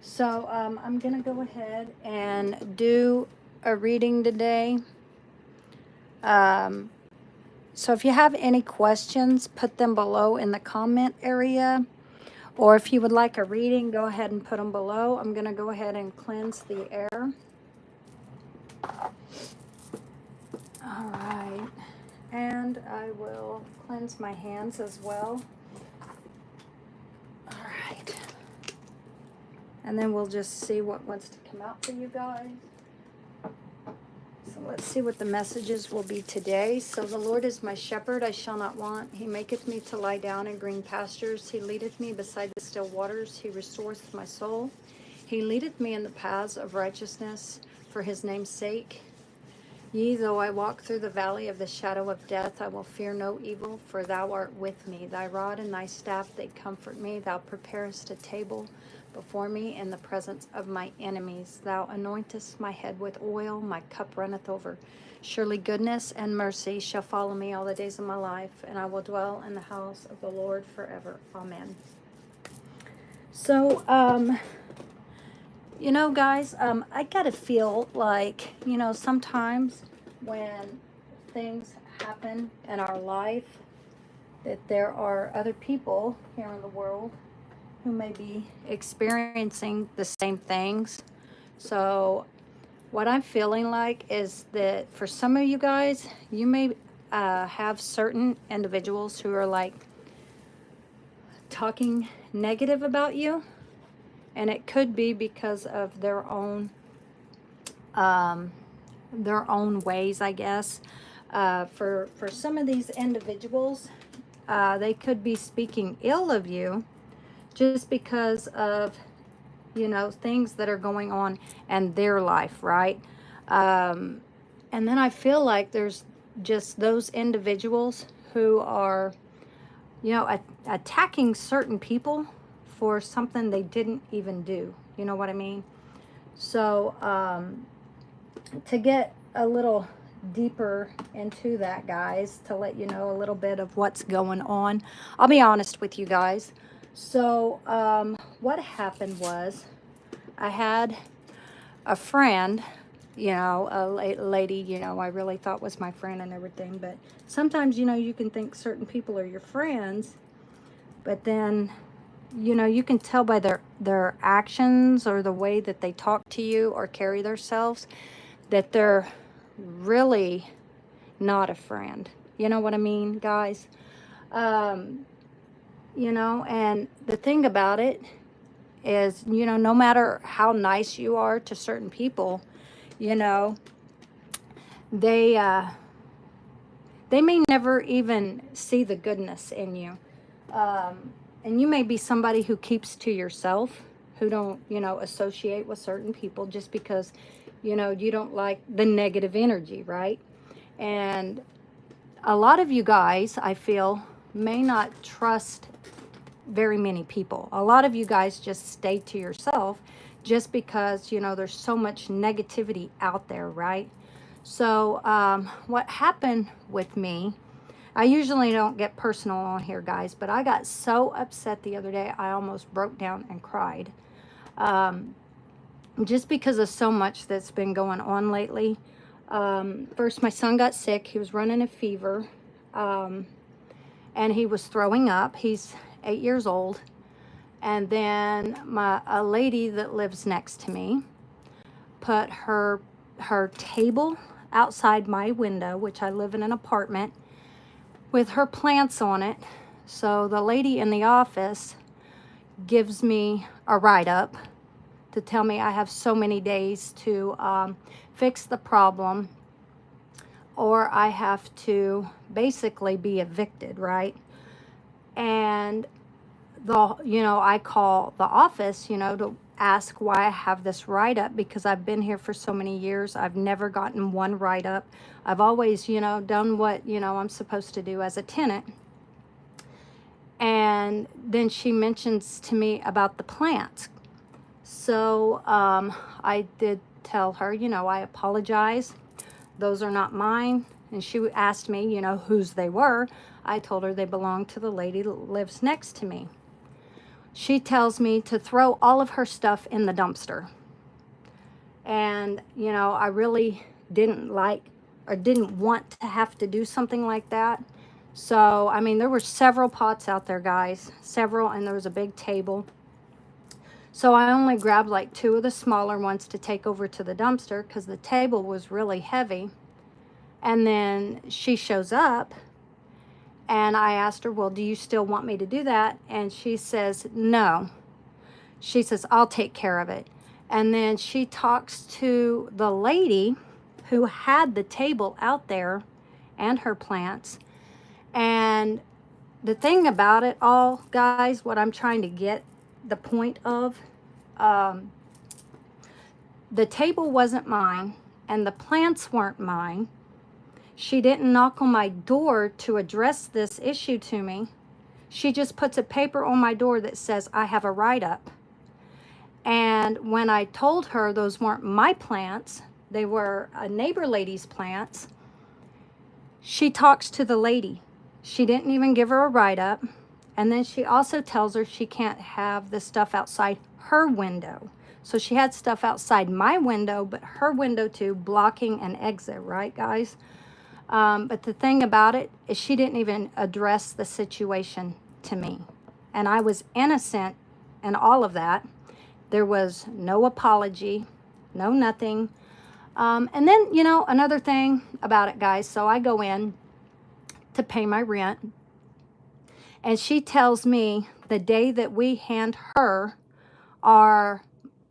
So I'm going to go ahead and do a reading today. Um, so if you have any questions, put them below in the comment area. Or if you would like a reading, go ahead and put them below. I'm going to go ahead and cleanse the air. All right. And I will cleanse my hands as well. All right. And then we'll just see what wants to come out for you guys. So let's see what the messages will be today. So the Lord is my shepherd, I shall not want. He maketh me to lie down in green pastures. He leadeth me beside the still waters. He restoreth my soul. He leadeth me in the paths of righteousness for his name's sake. Yea, though I walk through the valley of the shadow of death, I will fear no evil, for thou art with me. Thy rod and thy staff, they comfort me. Thou preparest a table before me in the presence of my enemies. Thou anointest my head with oil, my cup runneth over. Surely goodness and mercy shall follow me all the days of my life, and I will dwell in the house of the Lord forever. Amen. So, you know, guys, I gotta feel like, you know, sometimes when things happen in our life, that there are other people here in the world who may be experiencing the same things. So what I'm feeling like is that for some of you guys, you may have certain individuals who are like talking negative about you. And it could be because of their own ways, I guess. For some of these individuals, they could be speaking ill of you just because of, you know, things that are going on in their life, right? And then I feel like there's just those individuals who are, you know, attacking certain people for something they didn't even do. You know what I mean? So to get a little deeper into that, guys, to let you know a little bit of what's going on, I'll be honest with you guys. So what happened was I had a friend, you know, a lady, you know, I really thought was my friend and everything. But sometimes, you know, you can think certain people are your friends, but then, you know, you can tell by their actions or the way that they talk to you or carry themselves that they're really not a friend. You know what I mean, guys? You know, and the thing about it is, you know, no matter how nice you are to certain people, you know, they may never even see the goodness in you. And you may be somebody who keeps to yourself, who don't, you know, associate with certain people just because, you know, you don't like the negative energy, right? And a lot of you guys, I feel, may not trust very many people. A lot of you guys just stay to yourself just because, you know, there's so much negativity out there, right? So what happened with me, I usually don't get personal on here, guys, but I got so upset the other day, I almost broke down and cried. Just because of so much that's been going on lately. First, my son got sick. He was running a fever, and he was throwing up. He's 8 years old. And then a lady that lives next to me put her table outside my window, which I live in an apartment, with her plants on it. So the lady in the office gives me a write-up to tell me I have so many days to fix the problem, or I have to basically be evicted, right? And you know, I call the office, you know, to ask why I have this write-up, because I've been here for so many years. I've never gotten one write-up. I've always, you know, done what, you know, I'm supposed to do as a tenant. And then she mentions to me about the plants. So I did tell her, you know, I apologize. Those are not mine. And she asked me, you know, whose they were. I told her they belonged to the lady that lives next to me. she tells me to throw all of her stuff in the dumpster. And, you know, I really didn't like or didn't want to have to do something like that. So, I mean, there were several pots out there, guys, several, and there was a big table. So I only grabbed like 2 of the smaller ones to take over to the dumpster because the table was really heavy. And then she shows up and I asked her, well, do you still want me to do that? And she says, no. She says, I'll take care of it. And then she talks to the lady who had the table out there and her plants. And the thing about it all, guys, what I'm trying to get the point of, the table wasn't mine and the plants weren't mine. She didn't knock on my door to address this issue to me. She just puts a paper on my door that says I have a write-up. And when I told her those weren't my plants, they were a neighbor lady's plants, she talks to the lady. She didn't even give her a write-up. And then she also tells her she can't have the stuff outside her window. So she had stuff outside my window, but her window too, blocking an exit, right, guys? But the thing about it is she didn't even address the situation to me. And I was innocent in all of that. There was no apology, no nothing. And then, you know, another thing about it, guys. So I go in to pay my rent. And she tells me the day that we hand her our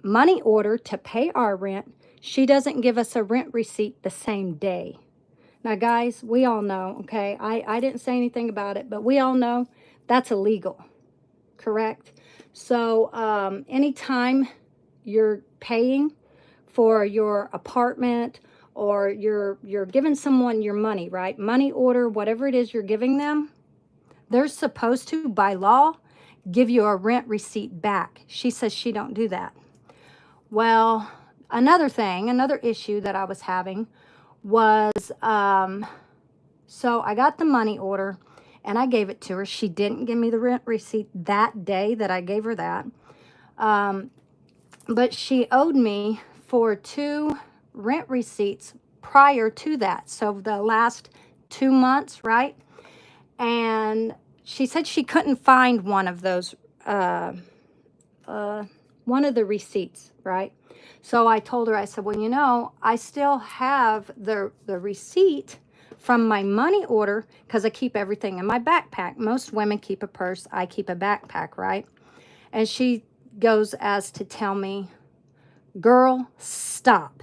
money order to pay our rent, she doesn't give us a rent receipt the same day. Now, guys, we all know, okay, I didn't say anything about it, but we all know that's illegal, correct? So anytime you're paying for your apartment or you're giving someone your money, right? Money order, whatever it is you're giving them, they're supposed to, by law, give you a rent receipt back. She says she don't do that. Well, another issue that I was having was, so I got the money order and I gave it to her. She didn't give me the rent receipt that day that I gave her that. But she owed me for 2 rent receipts prior to that. So the last 2 months, right? And she said she couldn't find one of those, one of the receipts, right? So I told her, I said, well, you know, I still have the receipt from my money order because I keep everything in my backpack. Most women keep a purse. I keep a backpack, right? And she goes as to tell me, girl, stop.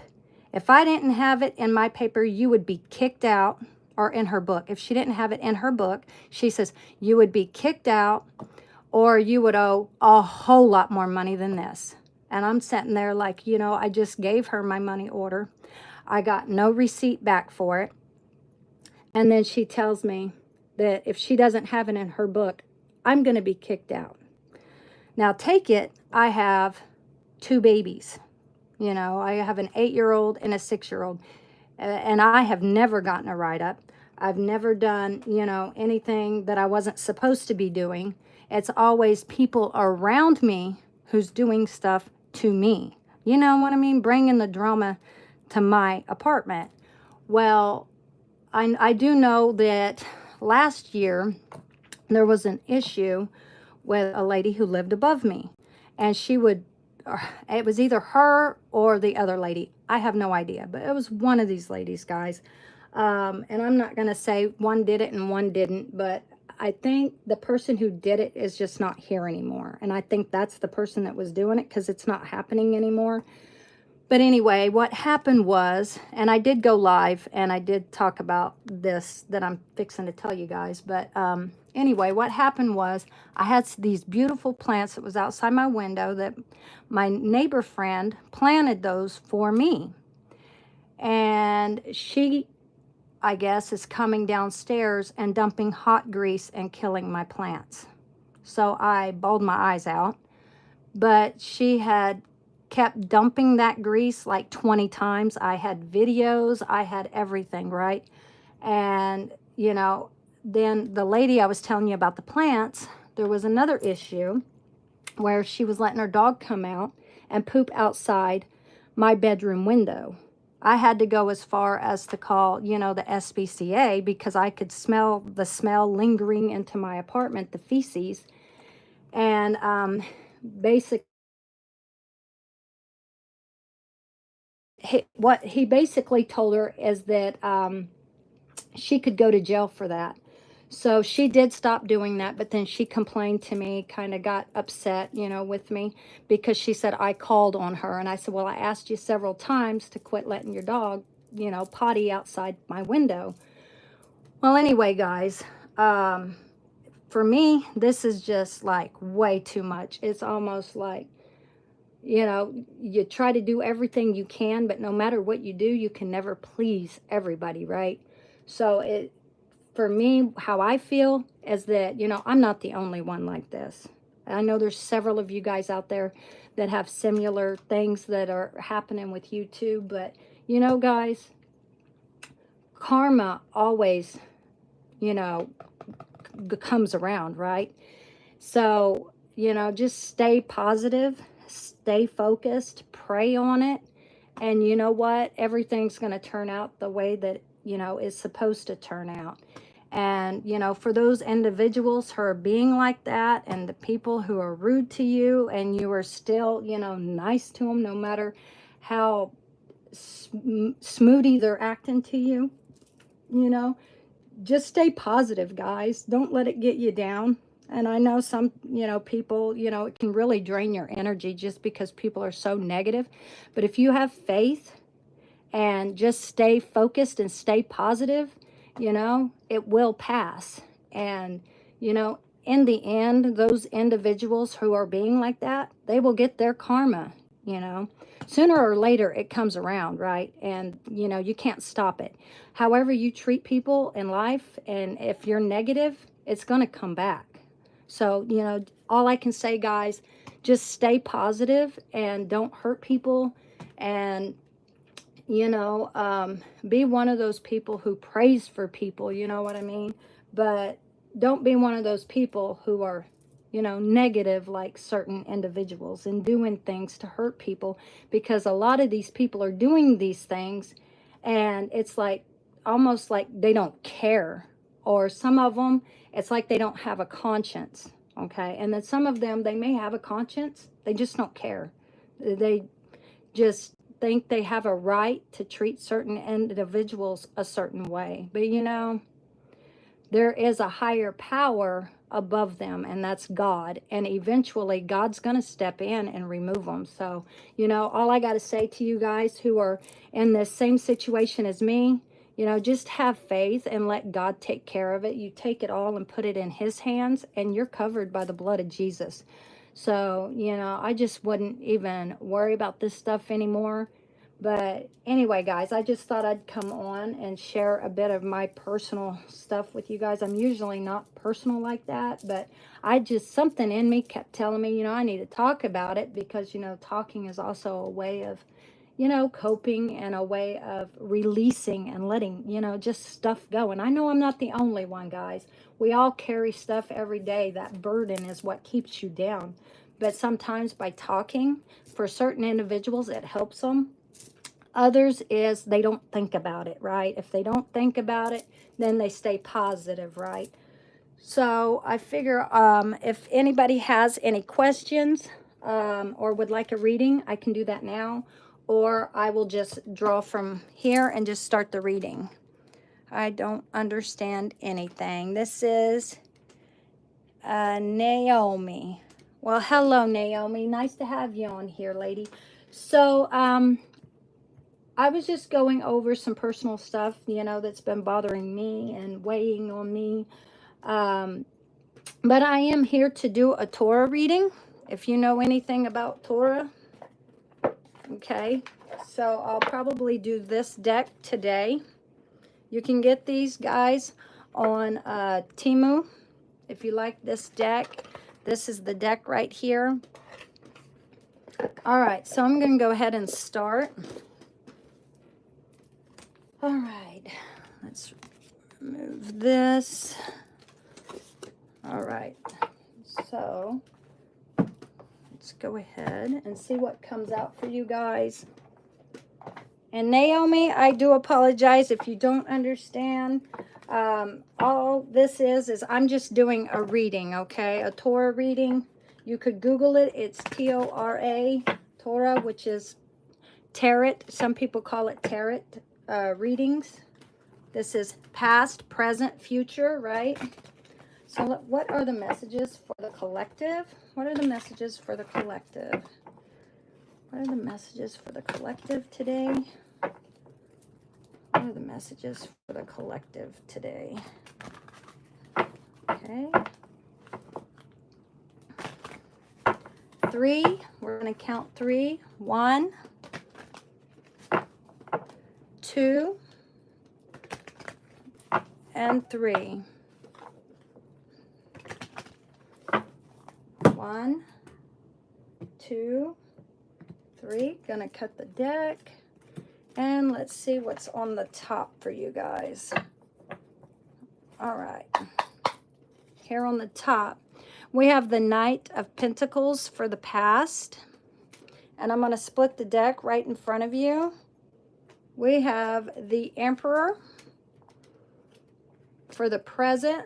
If I didn't have it in my paper, you would be kicked out, or in her book. If she didn't have it in her book, she says, you would be kicked out or you would owe a whole lot more money than this. And I'm sitting there like, you know, I just gave her my money order. I got no receipt back for it. And then she tells me that if she doesn't have it in her book, I'm going to be kicked out. Now take it, I have 2 babies. You know, I have an 8-year-old and a 6-year-old. And I have never gotten a write-up. I've never done, you know, anything that I wasn't supposed to be doing. It's always people around me who's doing stuff to me. You know what I mean? Bringing the drama to my apartment. Well, I do know that last year there was an issue with a lady who lived above me. And she would, it was either her or the other lady. I have no idea, but it was one of these ladies, guys. And I'm not going to say one did it and one didn't, but I think the person who did it is just not here anymore. And I think that's the person that was doing it because it's not happening anymore. But anyway, what happened was, and I did go live and I did talk about this that I'm fixing to tell you guys. But anyway, what happened was I had these beautiful plants that was outside my window that my neighbor friend planted those for me. And she, I guess, is coming downstairs and dumping hot grease and killing my plants. So I bawled my eyes out. But she had kept dumping that grease like 20 times. I had videos, I had everything, right? And, you know, then the lady I was telling you about the plants, there was another issue where she was letting her dog come out and poop outside my bedroom window. I had to go as far as to call, you know, the SPCA because I could smell the smell lingering into my apartment, the feces. And basically, what he basically told her is that she could go to jail for that. So she did stop doing that, but then she complained to me, kind of got upset, you know, with me because she said I called on her. And I said, well, I asked you several times to quit letting your dog, you know, potty outside my window. Well, anyway, guys, for me, this is just like way too much. It's almost like, you know, you try to do everything you can, but no matter what you do, you can never please everybody, right? So for me, how I feel is that, you know, I'm not the only one like this. I know there's several of you guys out there that have similar things that are happening with you too, but you know, guys, karma always, you know, comes around, right? So, you know, just stay positive, stay focused, pray on it. And you know what? Everything's going to turn out the way that, you know, is supposed to turn out. And, you know, for those individuals who are being like that and the people who are rude to you and you are still, you know, nice to them, no matter how smooty they're acting to you, you know, just stay positive, guys. Don't let it get you down. And I know some, you know, people, you know, it can really drain your energy just because people are so negative. But if you have faith and just stay focused and stay positive, you know, it will pass. And, you know, in the end, those individuals who are being like that, they will get their karma, you know. Sooner or later, it comes around, right? And, you know, you can't stop it. However you treat people in life, and if you're negative, it's going to come back. So, you know, all I can say, guys, just stay positive and don't hurt people. And, you know, be one of those people who prays for people, you know what I mean? But don't be one of those people who are, you know, negative like certain individuals and doing things to hurt people, because a lot of these people are doing these things and it's like almost like they don't care. Or some of them, it's like they don't have a conscience, okay? And then some of them, they may have a conscience, they just don't care. They just think they have a right to treat certain individuals a certain way. But you know, there is a higher power above them, and that's God. And eventually God's going to step in and remove them. So, you know, all I got to say to you guys who are in the same situation as me, you know, just have faith and let God take care of it. You take it all and put it in his hands, and you're covered by the blood of Jesus. So, you know, I just wouldn't even worry about this stuff anymore. But anyway, guys, I just thought I'd come on and share a bit of my personal stuff with you guys. I'm usually not personal like that, but something in me kept telling me, you know, I need to talk about it because, you know, talking is also a way of, you know, coping and a way of releasing and letting, you know, just stuff go. And I know I'm not the only one, guys. We all carry stuff every day. That burden is what keeps you down. But sometimes by talking, for certain individuals, it helps them. Others is they don't think about it, right? If they don't think about it, then they stay positive, right? So I figure if anybody has any questions or would like a reading, I can do that now. Or I will just draw from here and just start the reading. I don't understand anything. This is Naomi. Well, hello, Naomi. Nice to have you on here, lady. So, I was just going over some personal stuff, you know, that's been bothering me and weighing on me. But I am here to do a Torah reading, if you know anything about Torah. Okay, so I'll probably do this deck today. You can get these, guys, on Temu. If you like this deck, this is the deck right here. All right, so I'm going to go ahead and start. All right, let's remove this. All right, so Let's go ahead and see what comes out for you guys. And Naomi, I do apologize if you don't understand. All this is I'm just doing a reading, okay? A Torah reading. You could Google it. It's T-O-R-A, Torah, which is tarot. Some people call it tarot readings. This is past, present, future, right? So what are the messages for the collective? What are the messages for the collective? What are the messages for the collective today? What are the messages for the collective today? Okay. 3. We're going to count 3. 1, 2, and 3. 1, 2, 3. Gonna cut the deck. And let's see what's on the top for you guys. All right. Here on the top, we have the Knight of Pentacles for the past. And I'm going to split the deck right in front of you. We have the Emperor for the present.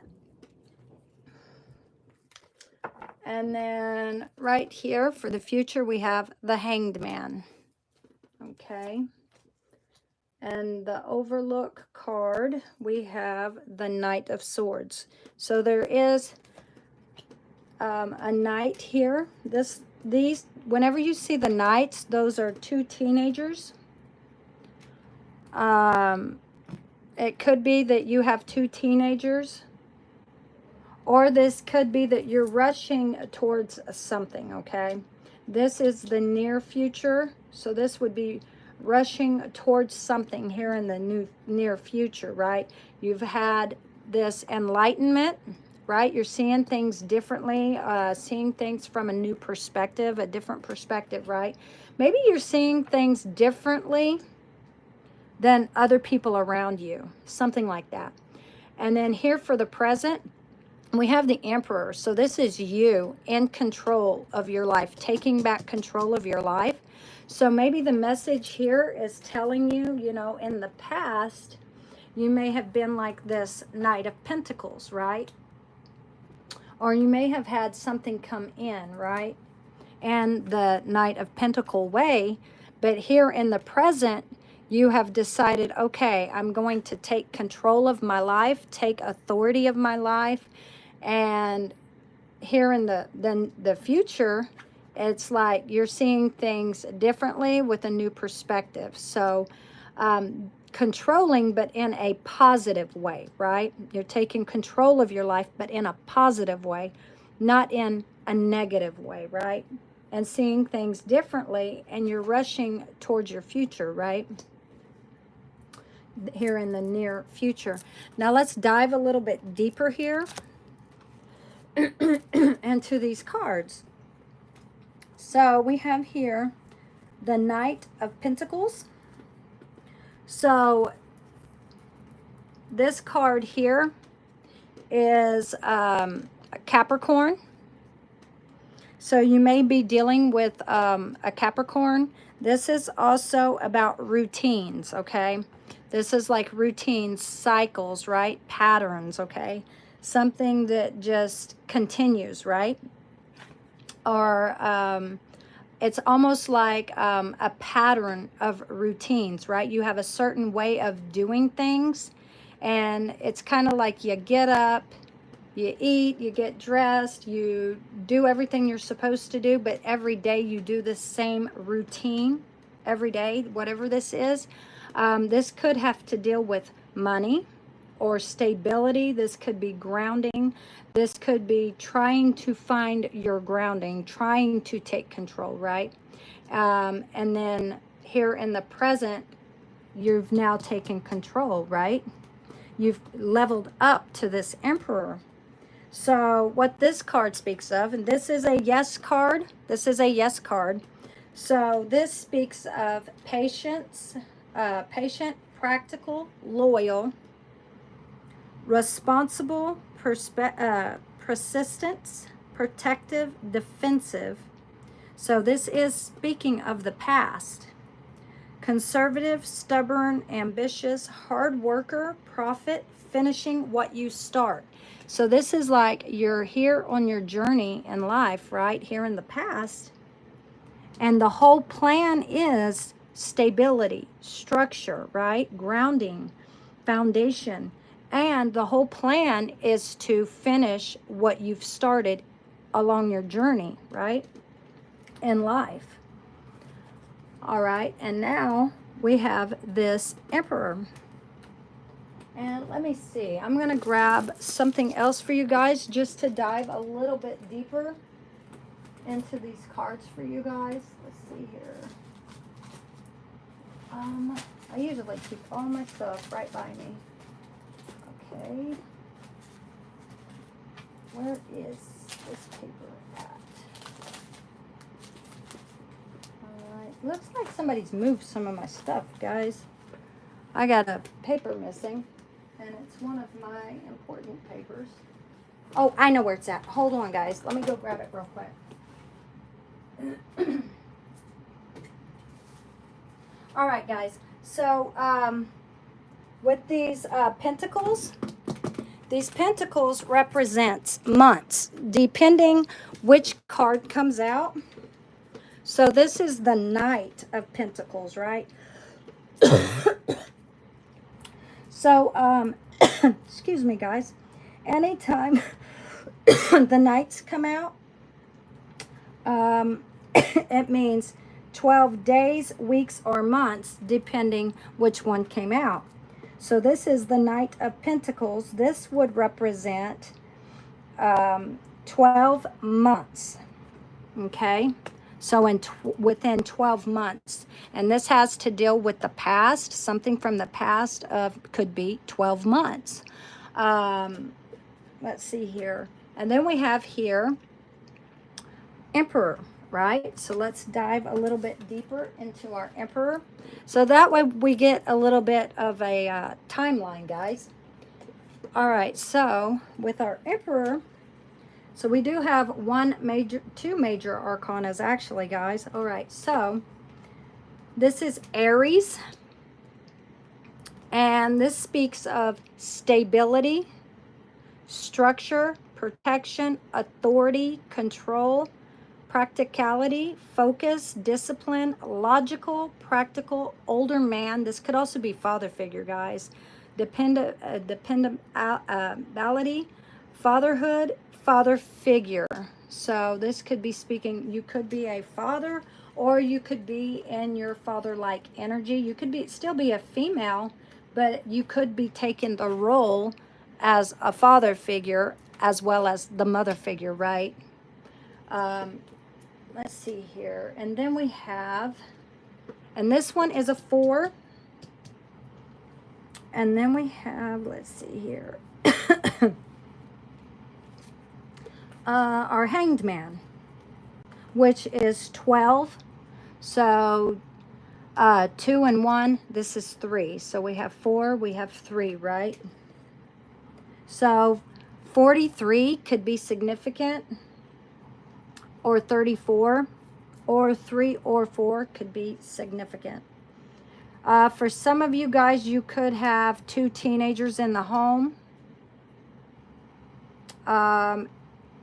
And then right here for the future, we have the Hanged Man. Okay. And the Overlook card, we have the Knight of Swords. So there is a knight here. These, whenever you see the knights, those are 2 teenagers. It could be that you have 2 teenagers. Or this could be that you're rushing towards something, okay? This is the near future. So this would be rushing towards something here in the near future, right? You've had this enlightenment, right? You're seeing things differently, seeing things from a new perspective, a different perspective, right? Maybe you're seeing things differently than other people around you, something like that. And then here for the present, we have the Emperor. So this is you in control of your life, taking back control of your life. So maybe the message here is telling you, you know, in the past, you may have been like this Knight of Pentacles, right? Or you may have had something come in, right? And the Knight of Pentacle way. But here in the present, you have decided, okay, I'm going to take control of my life, take authority of my life. And here in the future, it's like you're seeing things differently with a new perspective. So controlling, but in a positive way, right? You're taking control of your life, but in a positive way, not in a negative way, right? And seeing things differently, and you're rushing towards your future, right? Here in the near future. Now let's dive a little bit deeper here into these cards. So we have here the Knight of Pentacles. So this card here is a Capricorn. So you may be dealing with a Capricorn. This is also about routines, okay? This is like routines, cycles, right? Patterns, okay? Something that just continues, right? Or it's almost like a pattern of routines, right? You have a certain way of doing things, and it's kind of like you get up, you eat, you get dressed, you do everything you're supposed to do, but every day you do the same routine, every day, whatever this is. This could have to deal with money or stability. This could be grounding. This could be trying to find your grounding, trying to take control, right? And then here in the present, you've now taken control, right? You've leveled up to this Emperor. So what this card speaks of, and this is a yes card. This is a yes card. So this speaks of patience, patient, practical, loyal, responsible, persistence, protective, defensive. So this is speaking of the past. Conservative, stubborn, ambitious, hard worker, prophet, finishing what you start. So this is like you're here on your journey in life, right? Here in the past. And the whole plan is stability, structure, right? Grounding, foundation. And the whole plan is to finish what you've started along your journey, right? In life. All right, and now we have this Emperor. And let me see, I'm going to grab something else for you guys just to dive a little bit deeper into these cards for you guys. Let's see here. I usually keep all my stuff right by me. Okay. Where is this paper at? Alright. Looks like somebody's moved some of my stuff, guys. I got a paper missing, and it's one of my important papers. Oh, I know where it's at. Hold on, guys. Let me go grab it real quick. All right, guys. So, with these pentacles represents months, depending which card comes out. So this is the Knight of Pentacles, right? So, excuse me, guys. Anytime the Knights come out, it means 12 days, weeks, or months, depending which one came out. So this is the Knight of Pentacles. This would represent 12 months, okay? So within 12 months. And this has to deal with the past, something from the past could be 12 months. Let's see here. And then we have here Emperor, right? So let's dive a little bit deeper into our Emperor. So that way we get a little bit of a timeline, guys. All right, so with our Emperor, so we do have two major arcanas actually, guys. All right, so this is Aries, and this speaks of stability, structure, protection, authority, control, practicality, focus, discipline, logical, practical, older man. This could also be father figure, guys. Dependability, fatherhood, father figure. So this could be speaking, you could be a father, or you could be in your father-like energy. You could still be a female, but you could be taking the role as a father figure as well as the mother figure, right? Let's see here. And then we have, and this one is a 4. And then we have, let's see here, our Hanged Man, which is 12. So 2 and 1, this is 3. So we have 4, we have 3, right? So 43 could be significant, or 34, or 3 or 4 could be significant. For some of you guys, you could have 2 teenagers in the home. And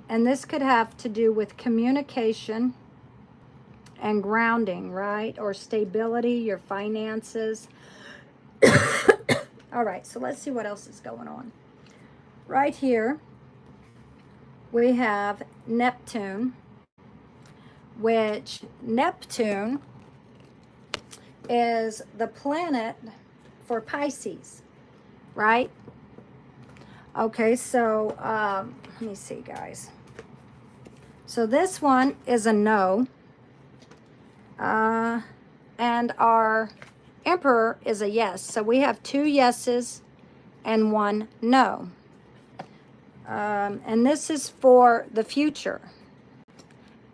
this could have to do with communication and grounding, right? Or stability, your finances. All right, so let's see what else is going on. Right here, we have Neptune, which Neptune is the planet for Pisces, right? Okay, so let me see, guys. So this one is a no. And our Emperor is a yes. So we have 2 yeses and 1 no. And this is for the future.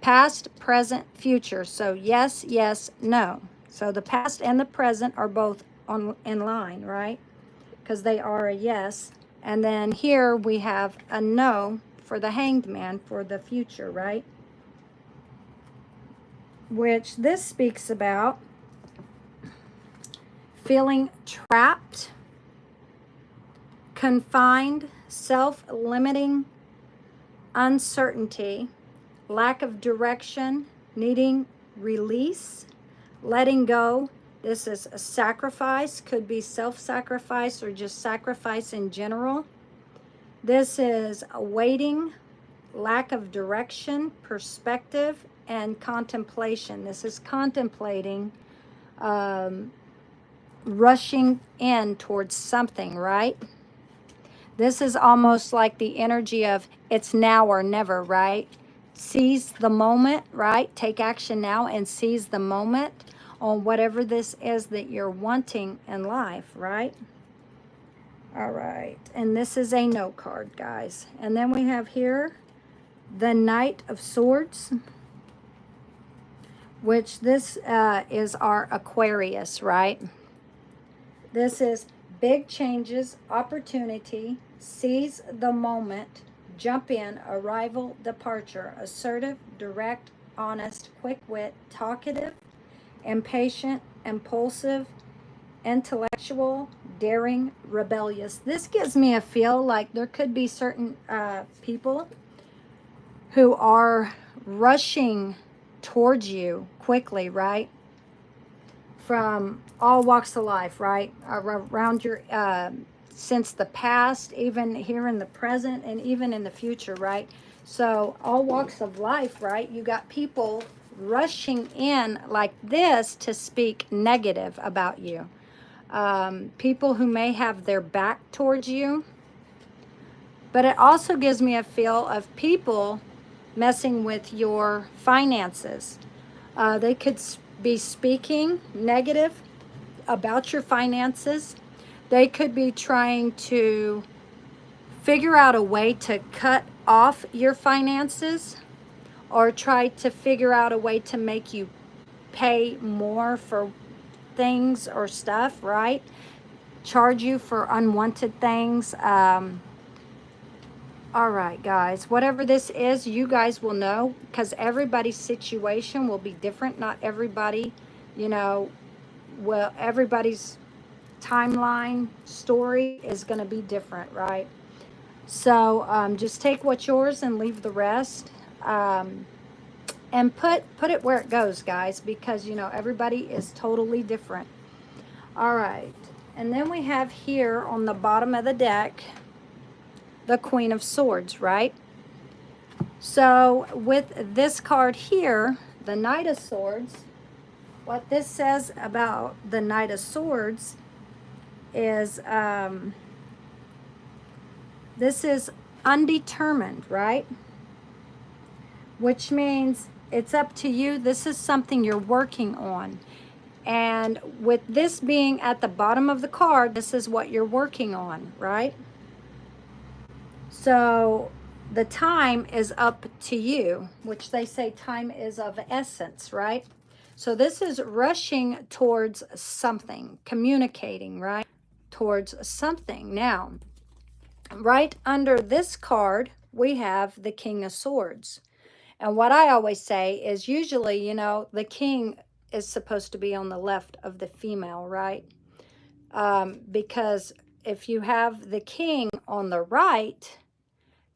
Past, present, future. So yes, yes, no. So the past and the present are both in line, right? Because they are a yes. And then here we have a no for the Hanged Man for the future, right? which this speaks about feeling trapped, confined, self-limiting, uncertainty, lack of direction, needing release, letting go. This is a sacrifice, could be self-sacrifice or just sacrifice in general. This is waiting, lack of direction, perspective, and contemplation. This is contemplating, rushing in towards something, right? This is almost like the energy of it's now or never, right? Seize the moment, right? Take action now and seize the moment on whatever this is that you're wanting in life, right? All right. And this is a no card, guys. And then we have here the Knight of Swords, which this is our Aquarius, right? This is big changes, opportunity, seize the moment, jump in, arrival, departure, assertive, direct, honest, quick-wit, talkative, impatient, impulsive, intellectual, daring, rebellious. This gives me a feel like there could be certain people who are rushing towards you quickly, right? From all walks of life, right? Around your, since the past, even here in the present, and even in the future, right? So all walks of life, right? You got people rushing in like this to speak negative about you. People who may have their back towards you. But it also gives me a feel of people messing with your finances. They could be speaking negative about your finances. They could be trying to figure out a way to cut off your finances, or try to figure out a way to make you pay more for things or stuff, right? Charge you for unwanted things. All right, guys, whatever this is, you guys will know, because everybody's situation will be different. Not everybody, you know, well, everybody's timeline story is going to be different, right? So just take what's yours and leave the rest. And put it where it goes, guys, because, you know, everybody is totally different. All right. And then we have here on the bottom of the deck, the Queen of Swords, right? So with this card here, the Knight of Swords, what this says about the Knight of Swords is this is undetermined, right? Which means it's up to you. This is something you're working on. And with this being at the bottom of the card, this is what you're working on, right? So the time is up to you, which they say time is of essence, right? So this is rushing towards something, communicating, right? Towards something. Now, right under this card, we have the King of Swords. And what I always say is usually, you know, the king is supposed to be on the left of the female, right? Because if you have the king on the right,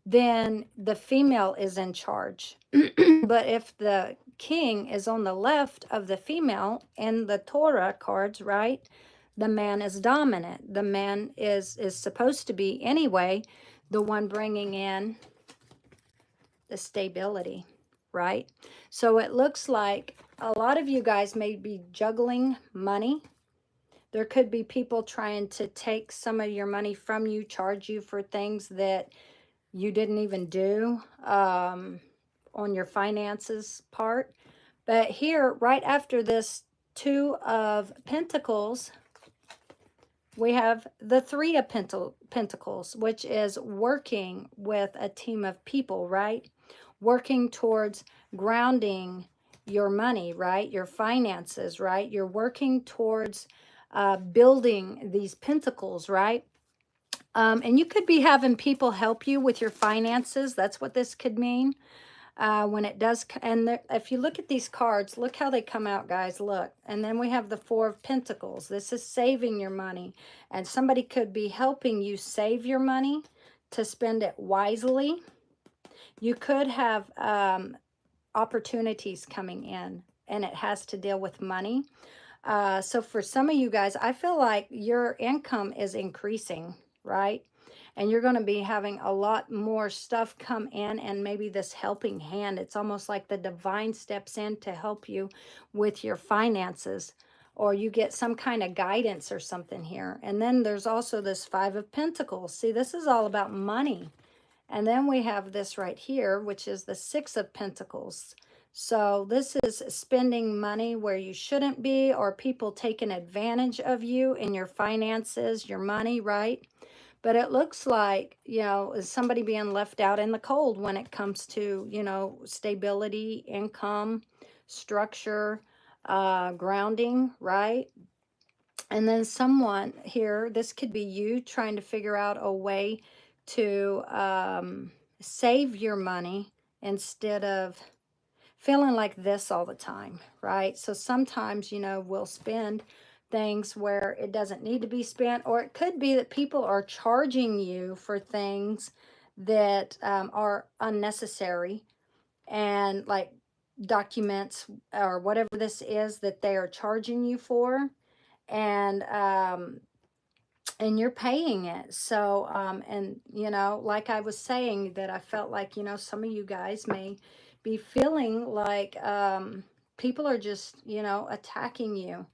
then the female is in charge. But if the king is on the left of the female in the Torah cards, right, the man is dominant. The man is supposed to be, anyway, the one bringing in the stability, right? So it looks like a lot of you guys may be juggling money. There could be people trying to take some of your money from you, charge you for things that you didn't even do on your finances part. But here, right after this Two of Pentacles, we have the Three of Pentacles, which is working with a team of people, right? Working towards grounding your money, right? Your finances, right? You're working towards building these pentacles, right? And you could be having people help you with your finances. That's what this could mean. when it does, and if you look at these cards, look how they come out, guys, look. And then we have the Four of Pentacles. This is saving your money, and somebody could be helping you save your money to spend it wisely. You could have opportunities coming in, and it has to deal with money. So for some of you guys, I feel like your income is increasing, right? And you're going to be having a lot more stuff come in, and maybe this helping hand. It's almost like the divine steps in to help you with your finances, or you get some kind of guidance or something here. And then there's also this Five of Pentacles. See, this is all about money. And then we have this right here, which is the Six of Pentacles. So this is spending money where you shouldn't be, or people taking advantage of you in your finances, your money, right? But it looks like, you know, is somebody being left out in the cold when it comes to, you know, stability, income, structure, grounding, right? And then someone here, this could be you trying to figure out a way to save your money instead of feeling like this all the time, right? So sometimes, you know, we'll spend things where it doesn't need to be spent, or it could be that people are charging you for things that are unnecessary, and like documents or whatever this is that they are charging you for, and you're paying it. So and you know, like I was saying, that I felt like, you know, some of you guys may be feeling like people are just, you know, attacking you,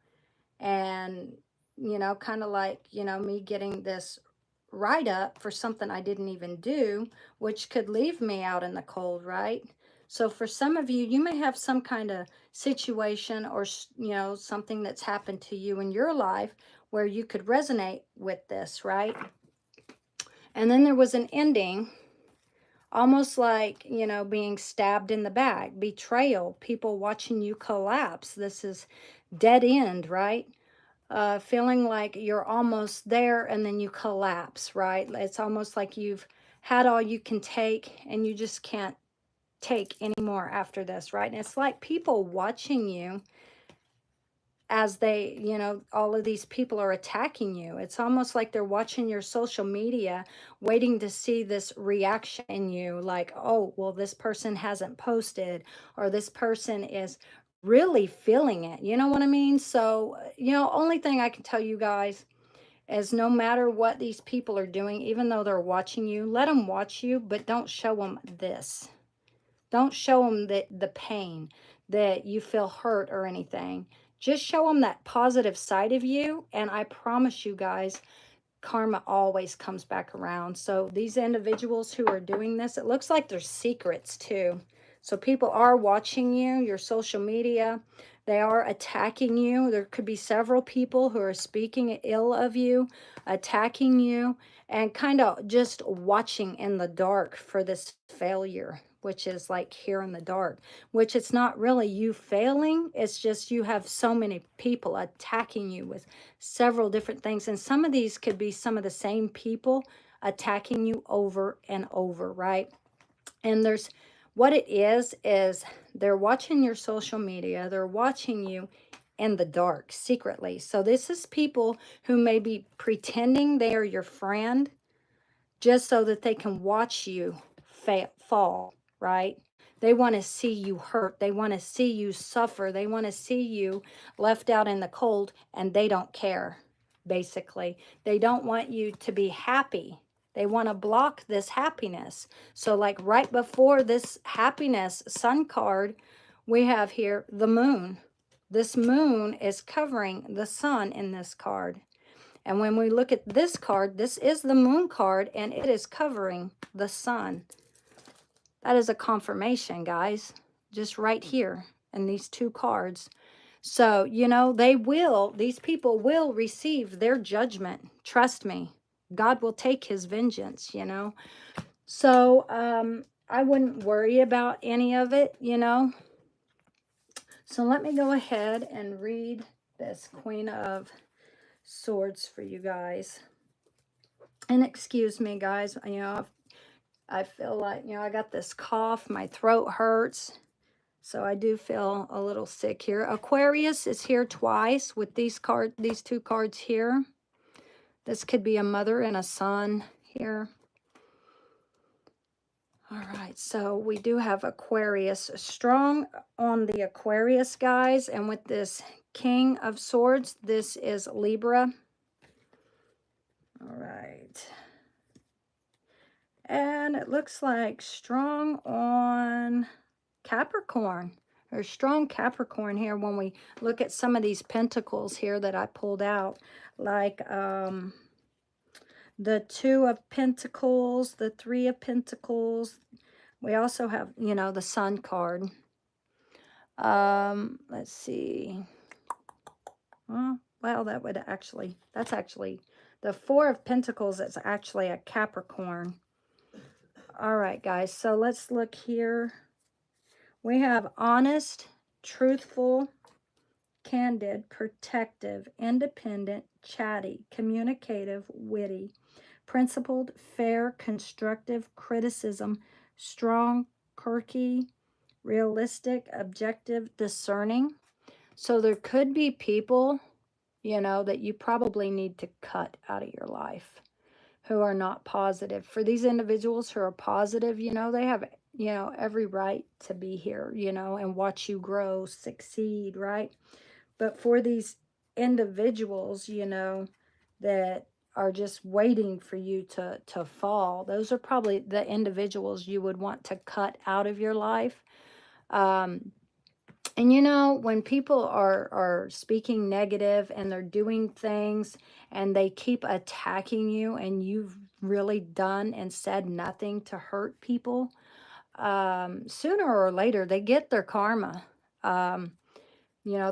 and you know, kind of like, you know, me getting this write up for something I didn't even do, which could leave me out in the cold, right? So for some of you, you may have some kind of situation, or you know, something that's happened to you in your life where you could resonate with this, right? And then there was an ending, almost like, you know, being stabbed in the back, betrayal, people watching you collapse. This is dead end, right? Feeling like you're almost there and then you collapse, right? It's almost like you've had all you can take and you just can't take anymore after this, right? And it's like people watching you as they, you know, all of these people are attacking you. It's almost like they're watching your social media, waiting to see this reaction in you, like, oh, well, this person hasn't posted, or this person is really feeling it. You know what I mean? So, you know, only thing I can tell you guys is, no matter what these people are doing, even though they're watching you, let them watch you, but don't show them this. Don't show them the pain, that you feel hurt or anything. Just show them that positive side of you, and I promise you guys, karma always comes back around. So these individuals who are doing this, it looks like there's secrets too. So people are watching you, your social media. They are attacking you. There could be several people who are speaking ill of you, attacking you, and kind of just watching in the dark for this failure, which is like here in the dark, which it's not really you failing. It's just you have so many people attacking you with several different things. And some of these could be some of the same people attacking you over and over, right? And there's, what it is they're watching your social media. They're watching you in the dark secretly. So this is people who may be pretending they are your friend just so that they can watch you fall, right? They want to see you hurt. They want to see you suffer. They want to see you left out in the cold, and they don't care, basically. They don't want you to be happy. They want to block this happiness. So like right before this happiness sun card, we have here the moon. This moon is covering the sun in this card. And when we look at this card, this is the moon card, and it is covering the sun. That is a confirmation, guys, just right here in these two cards. So, you know, these people will receive their judgment. Trust me, God will take his vengeance, you know. So, I wouldn't worry about any of it, you know. So let me go ahead and read this Queen of Swords for you guys. And excuse me, guys, you know, I feel like, I got this cough, my throat hurts. So I do feel a little sick here. Aquarius is here twice with these two cards here. This could be a mother and a son here. All right, so we do have Aquarius strong on the Aquarius, guys. And with this King of Swords, this is Libra. All right. And it looks like strong on Capricorn. There's strong Capricorn here when we look at some of these pentacles here that I pulled out. Like the Two of Pentacles, the Three of Pentacles. We also have, the Sun card. Let's see. Well, that's actually the Four of Pentacles. It's actually a Capricorn. All right, guys, so let's look here. We have honest, truthful, candid, protective, independent, chatty, communicative, witty, principled, fair, constructive, criticism, strong, quirky, realistic, objective, discerning. So there could be people, that you probably need to cut out of your life who are not positive. For these individuals who are positive, they have, every right to be here, and watch you grow, succeed, right? But for these individuals, that are just waiting for you to fall, those are probably the individuals you would want to cut out of your life. And when people are speaking negative and they're doing things and they keep attacking you and you've really done and said nothing to hurt people, sooner or later they get their karma.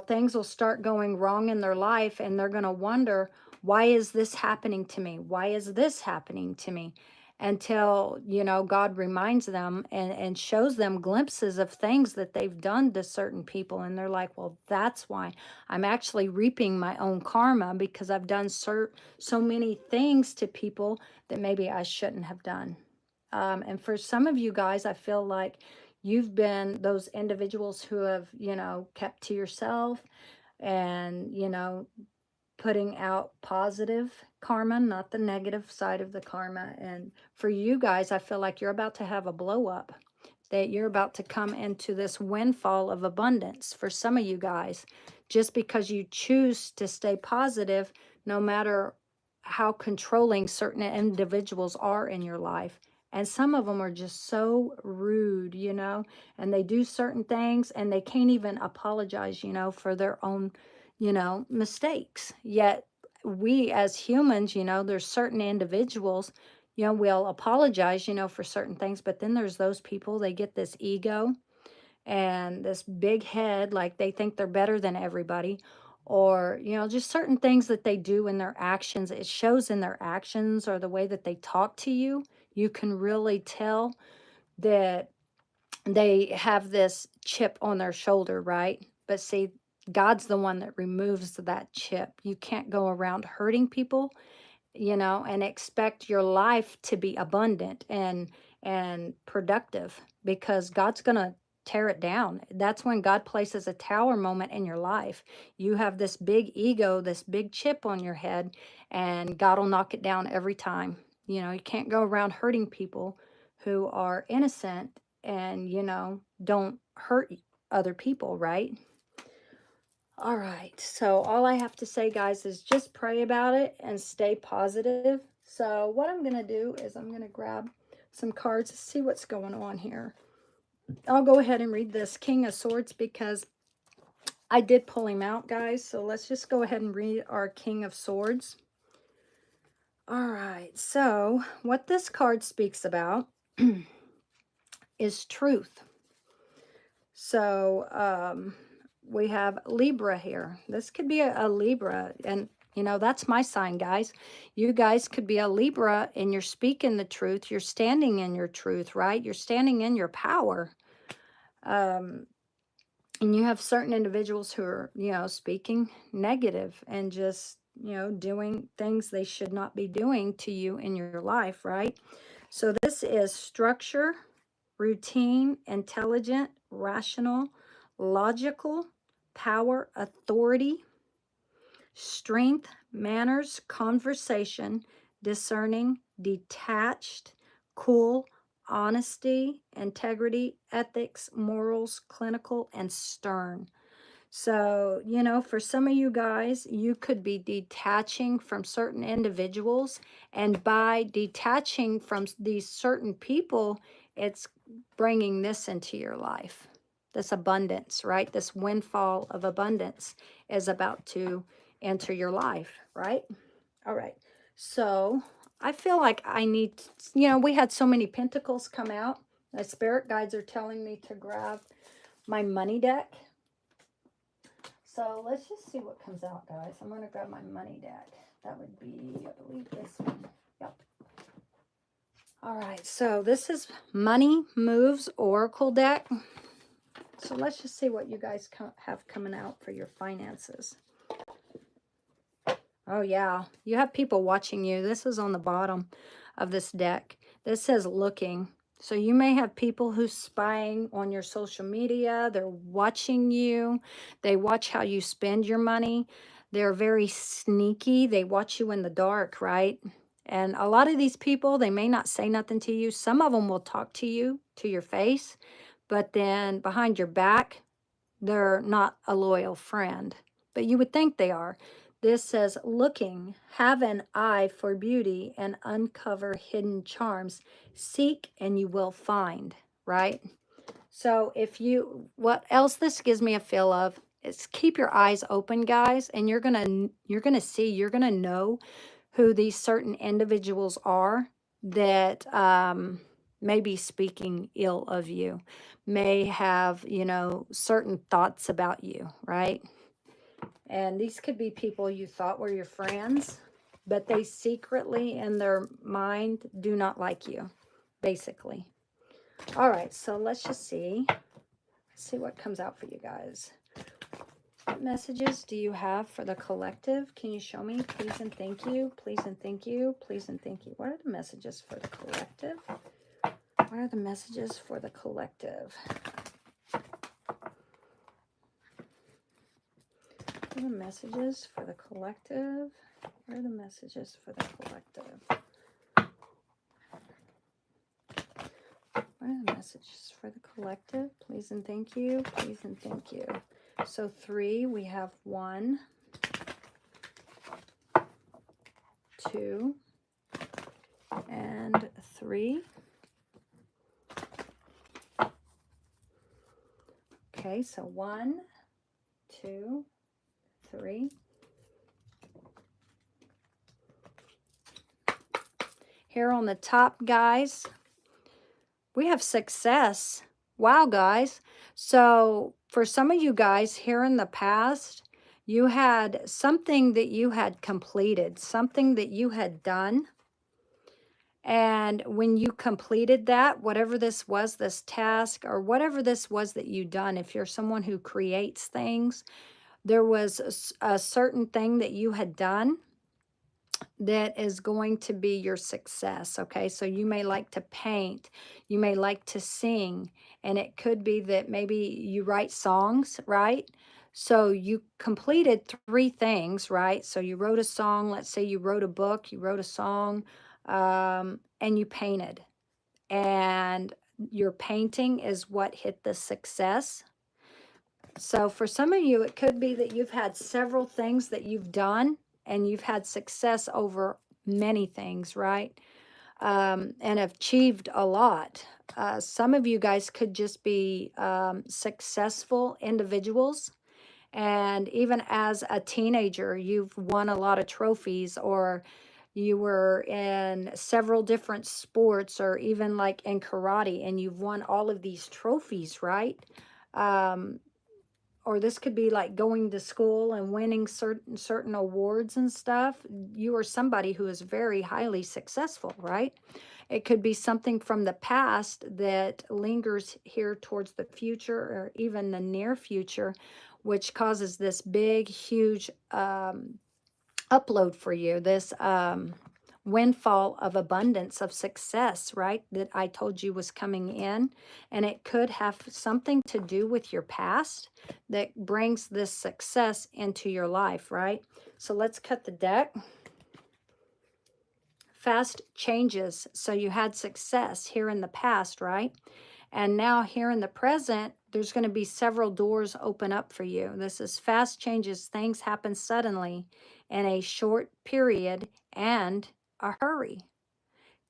Things will start going wrong in their life and they're going to wonder, why is this happening to me? Why is this happening to me? Until, God reminds them and shows them glimpses of things that they've done to certain people. And they're like, well, that's why I'm actually reaping my own karma, because I've done so many things to people that maybe I shouldn't have done. And for some of you guys, I feel like you've been those individuals who have, kept to yourself and, putting out positive karma, not the negative side of the karma. And for you guys, I feel like you're about to have a blow up, that you're about to come into this windfall of abundance for some of you guys, just because you choose to stay positive, no matter how controlling certain individuals are in your life. And some of them are just so rude, and they do certain things and they can't even apologize, for their own, mistakes. Yet we as humans, there's certain individuals, we'll apologize, for certain things, but then there's those people, they get this ego and this big head, like they think they're better than everybody, or, just certain things that they do in their actions. It shows in their actions or the way that they talk to you. You can really tell that they have this chip on their shoulder, right? But see, God's the one that removes that chip. You can't go around hurting people, and expect your life to be abundant and productive, because God's going to tear it down. That's when God places a tower moment in your life. You have this big ego, this big chip on your head, and God will knock it down every time. You can't go around hurting people who are innocent and, don't hurt other people, right? All right, so all I have to say, guys, is just pray about it and stay positive. So what I'm going to do is I'm going to grab some cards to see what's going on here. I'll go ahead and read this King of Swords because I did pull him out, guys. So let's just go ahead and read our King of Swords. All right, so what this card speaks about is truth. So we have Libra here. This could be a Libra, and that's my sign, guys. You guys could be a Libra and you're speaking the truth. You're standing in your truth, right? You're standing in your power. And you have certain individuals who are, speaking negative and just, doing things they should not be doing to you in your life, right? So this is structure, routine, intelligent, rational, logical, power, authority, strength, manners, conversation, discerning, detached, cool, honesty, integrity, ethics, morals, clinical, and stern. So, you know, for some of you guys, you could be detaching from certain individuals. And by detaching from these certain people, it's bringing this into your life. This abundance, right? This windfall of abundance is about to enter your life, right? All right. So I feel like I need, you know, we had so many pentacles come out. My spirit guides are telling me to grab my money deck. So let's just see what comes out, guys. I'm going to grab my money deck. That would be, I believe, this one. Yep. All right. So this is Money Moves Oracle deck. So let's just see what you guys have coming out for your finances. Oh, yeah. You have people watching you. This is on the bottom of this deck. This says looking. So you may have people who's spying on your social media. They're watching you. They watch how you spend your money. They're very sneaky. They watch you in the dark, right? And a lot of these people, they may not say nothing to you. Some of them will talk to you, to your face. But then behind your back, they're not a loyal friend. But you would think they are. This says, looking, have an eye for beauty and uncover hidden charms. Seek and you will find, right? So if you, what else this gives me a feel of is keep your eyes open, guys, and you're gonna see, you're gonna know who these certain individuals are that may be speaking ill of you, may have, you know, certain thoughts about you, right? And these could be people you thought were your friends, but they secretly in their mind do not like you, basically. All right, so let's just see what comes out for you guys. What messages do you have for the collective? Can you show me, please and thank you, please and thank you, please and thank you. What are the messages for the collective? What are the messages for the collective? What are the messages for the collective? What are the messages for the collective? What are the messages for the collective? Please and thank you. Please and thank you. So 3, we have 1, 2, and 3. Okay, so 1, 2, 3. Here on the top, guys, we have success. Wow, guys. So for some of you guys here in the past, you had something that you had completed, something that you had done. And when you completed that, whatever this was, this task, or whatever this was that you done, if you're someone who creates things, there was a certain thing that you had done that is going to be your success. Okay, so you may like to paint, you may like to sing, and it could be that maybe you write songs, right? So you completed 3 things, right? So you wrote a song, let's say you wrote a book, you wrote a song, and you painted. And your painting is what hit the success. So for some of you, it could be that you've had several things that you've done and you've had success over many things, right? And have achieved a lot. Some of you guys could just be successful individuals. And even as a teenager, you've won a lot of trophies, or you were in several different sports, or even like in karate, and you've won all of these trophies, right? Or this could be like going to school and winning certain awards and stuff. You are somebody who is very highly successful, right? It could be something from the past that lingers here towards the future, or even the near future, which causes this big, huge upload for you. This, windfall of abundance of success, right? That I told you was coming in. And it could have something to do with your past that brings this success into your life, right? So let's cut the deck. Fast changes. So you had success here in the past, right? And now here in the present, there's going to be several doors open up for you. This is fast changes. Things happen suddenly in a short period and a hurry.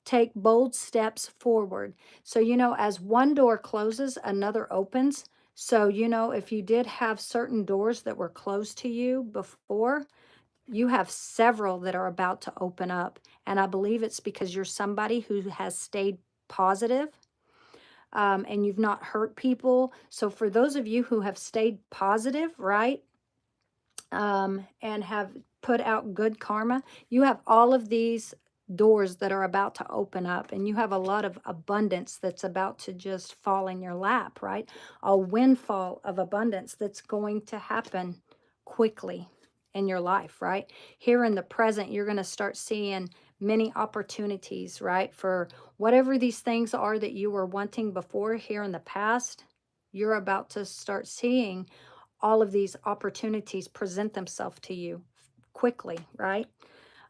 Take bold steps forward. So, you know, as one door closes, another opens. So, you know, if you did have certain doors that were closed to you before, you have several that are about to open up. And I believe it's because you're somebody who has stayed positive, and you've not hurt people. So for those of you who have stayed positive, right, and have put out good karma, you have all of these doors that are about to open up, and you have a lot of abundance that's about to just fall in your lap, right? A windfall of abundance that's going to happen quickly in your life, right? Here in the present, you're going to start seeing many opportunities, right? For whatever these things are that you were wanting before here in the past, you're about to start seeing all of these opportunities present themselves to you quickly, right?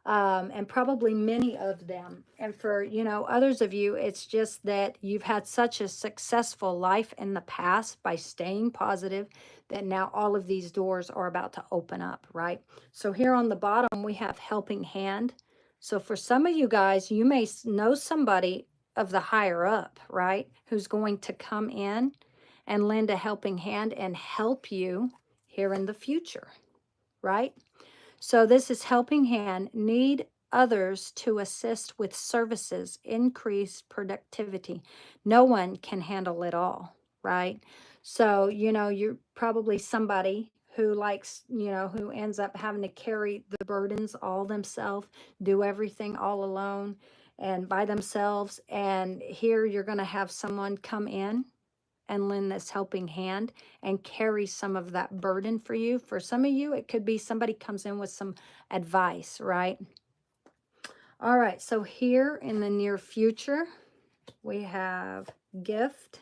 And probably many of them. And for, you know, others of you, it's just that you've had such a successful life in the past by staying positive that now all of these doors are about to open up, right? So here on the bottom, we have helping hand. So for some of you guys, you may know somebody of the higher up, right, who's going to come in and lend a helping hand and help you here in the future, right? So this is helping hand, need others to assist with services, increase productivity. No one can handle it all, right? So, you know, you're probably somebody who likes, you know, who ends up having to carry the burdens all themselves, do everything all alone and by themselves. And here you're going to have someone come in and lend this helping hand and carry some of that burden for you. For some of you, it could be somebody comes in with some advice, right? All right, so here in the near future, we have gift.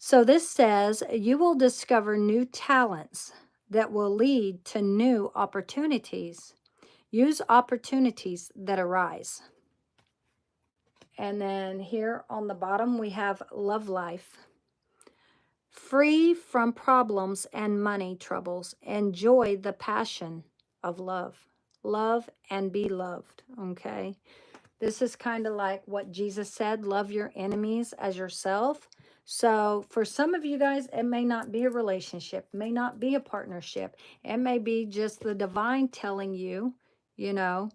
So this says, you will discover new talents that will lead to new opportunities. Use opportunities that arise. And then here on the bottom, we have love life. Free from problems and money troubles. Enjoy the passion of love. Love and be loved, okay? This is kind of like what Jesus said, love your enemies as yourself. So for some of you guys, it may not be a relationship, may not be a partnership. It may be just the divine telling you, you know,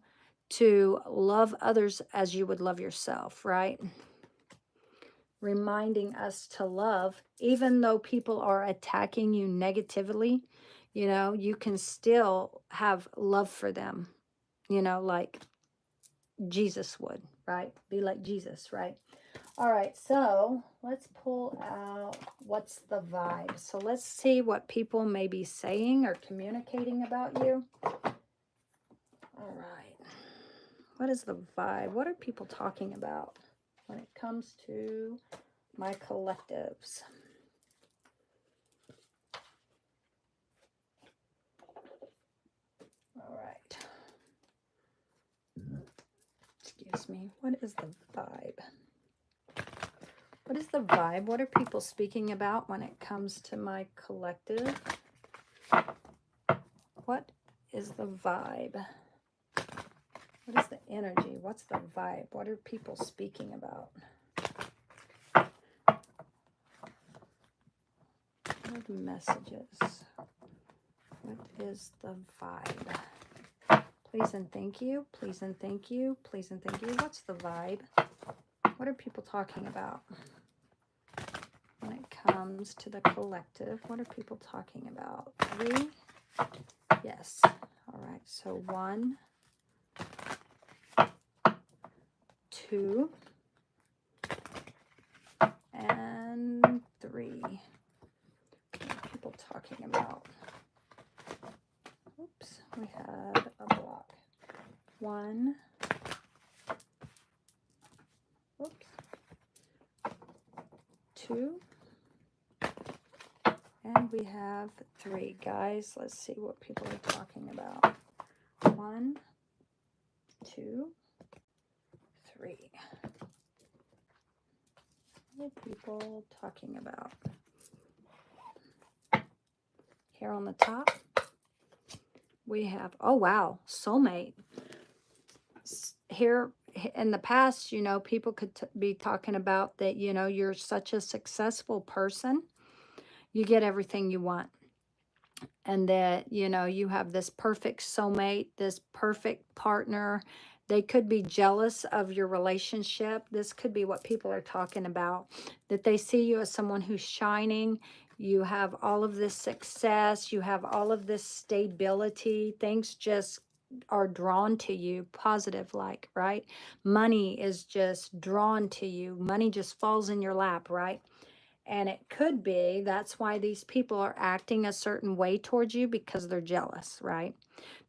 to love others as you would love yourself, right? Reminding us to love, even though people are attacking you negatively, you know, you can still have love for them, you know, like Jesus would, right? Be like Jesus, right? All right, so let's pull out what's the vibe. So let's see what people may be saying or communicating about you. All right. What is the vibe? What are people talking about when it comes to my collectives? All right. Excuse me. What is the vibe? What is the vibe? What are people speaking about when it comes to my collective? What is the vibe? What is the energy? What's the vibe? What are people speaking about? What are the messages? What is the vibe? Please and thank you. Please and thank you. Please and thank you. What's the vibe? What are people talking about when it comes to the collective? What are people talking about? 3. Yes. All right. So 1, 2, and 3. What are people talking about? Oops, we had a block. 1, oops, 2, and we have 3, guys. Let's see what people are talking about. 1, 2, 3. What are people talking about? Here on the top, we have, oh wow, soulmate. Here in the past, you know, people could be talking about that, you know, you're such a successful person, you get everything you want. And that, you know, you have this perfect soulmate, this perfect partner. They could be jealous of your relationship. This could be what people are talking about, that they see you as someone who's shining. You have all of this success. You have all of this stability. Things just are drawn to you, positive like, right? Money is just drawn to you. Money just falls in your lap, right? And it could be that's why these people are acting a certain way towards you, because they're jealous, right?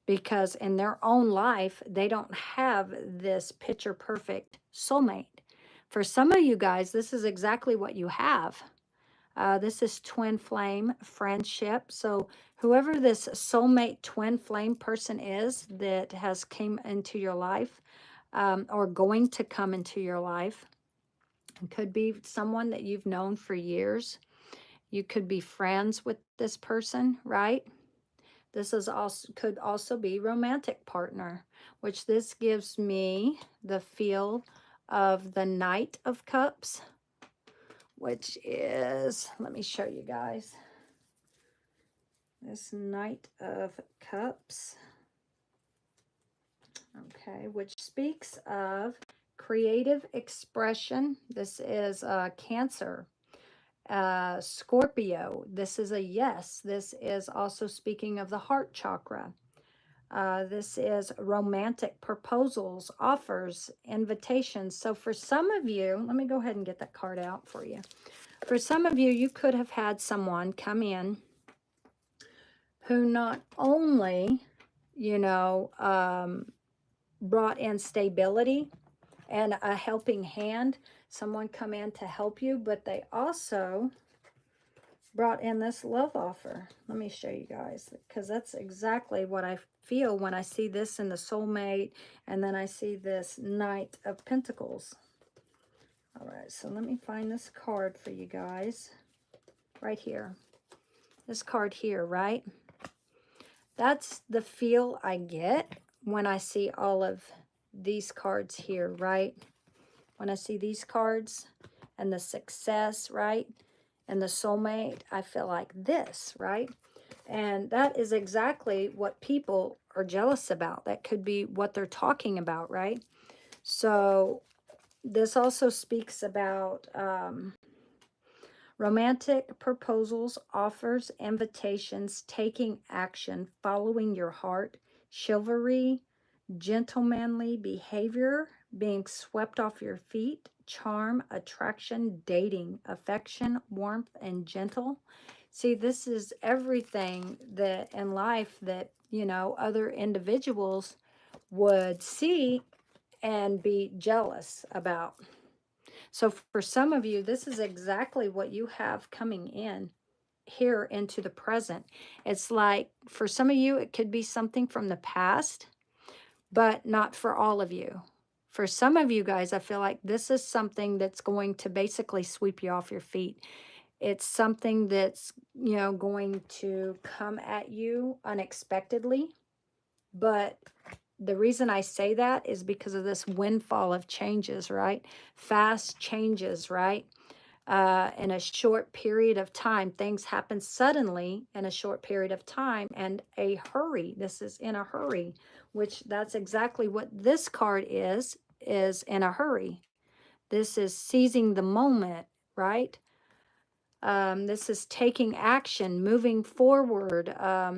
Because in their own life, they don't have this picture perfect soulmate. For some of you guys, this is exactly what you have. This is twin flame friendship. So whoever this soulmate twin flame person is that has came into your life, or going to come into your life, it could be someone that you've known for years. You could be friends with this person, right? This is also could also be romantic partner, which this gives me the feel of the Knight of Cups, which is, let me show you guys. This Knight of Cups, okay, which speaks of creative expression. This is Cancer. Scorpio, this is a yes. This is also speaking of the heart chakra. This is romantic proposals, offers, invitations. So for some of you, let me go ahead and get that card out for you. For some of you, you could have had someone come in who not only, you know, brought in stability and a helping hand, someone come in to help you, but they also brought in this love offer. Let me show you guys, because that's exactly what I feel when I see this in the soulmate, and then I see this Knight of Pentacles. All right, so let me find this card for you guys right here. This card here, right? That's the feel I get when I see all of these cards here, right? When I see these cards and the success, right? And the soulmate, I feel like this, right? And that is exactly what people are jealous about. That could be what they're talking about, right? So this also speaks about romantic proposals, offers, invitations, taking action, following your heart, chivalry, gentlemanly behavior, being swept off your feet, charm, attraction, dating, affection, warmth, and gentle. See, this is everything that in life that, you know, other individuals would see and be jealous about. So for some of you, this is exactly what you have coming in here into the present. It's like for some of you, it could be something from the past, but not for all of you. For some of you guys, I feel like this is something that's going to basically sweep you off your feet. It's something that's, you know, going to come at you unexpectedly. But the reason I say that is because of this windfall of changes, right? Fast changes, right? In a short period of time. Things happen suddenly in a short period of time, and a hurry. This is in a hurry, which that's exactly what this card is in a hurry. This is seizing the moment, right? This is taking action, moving forward,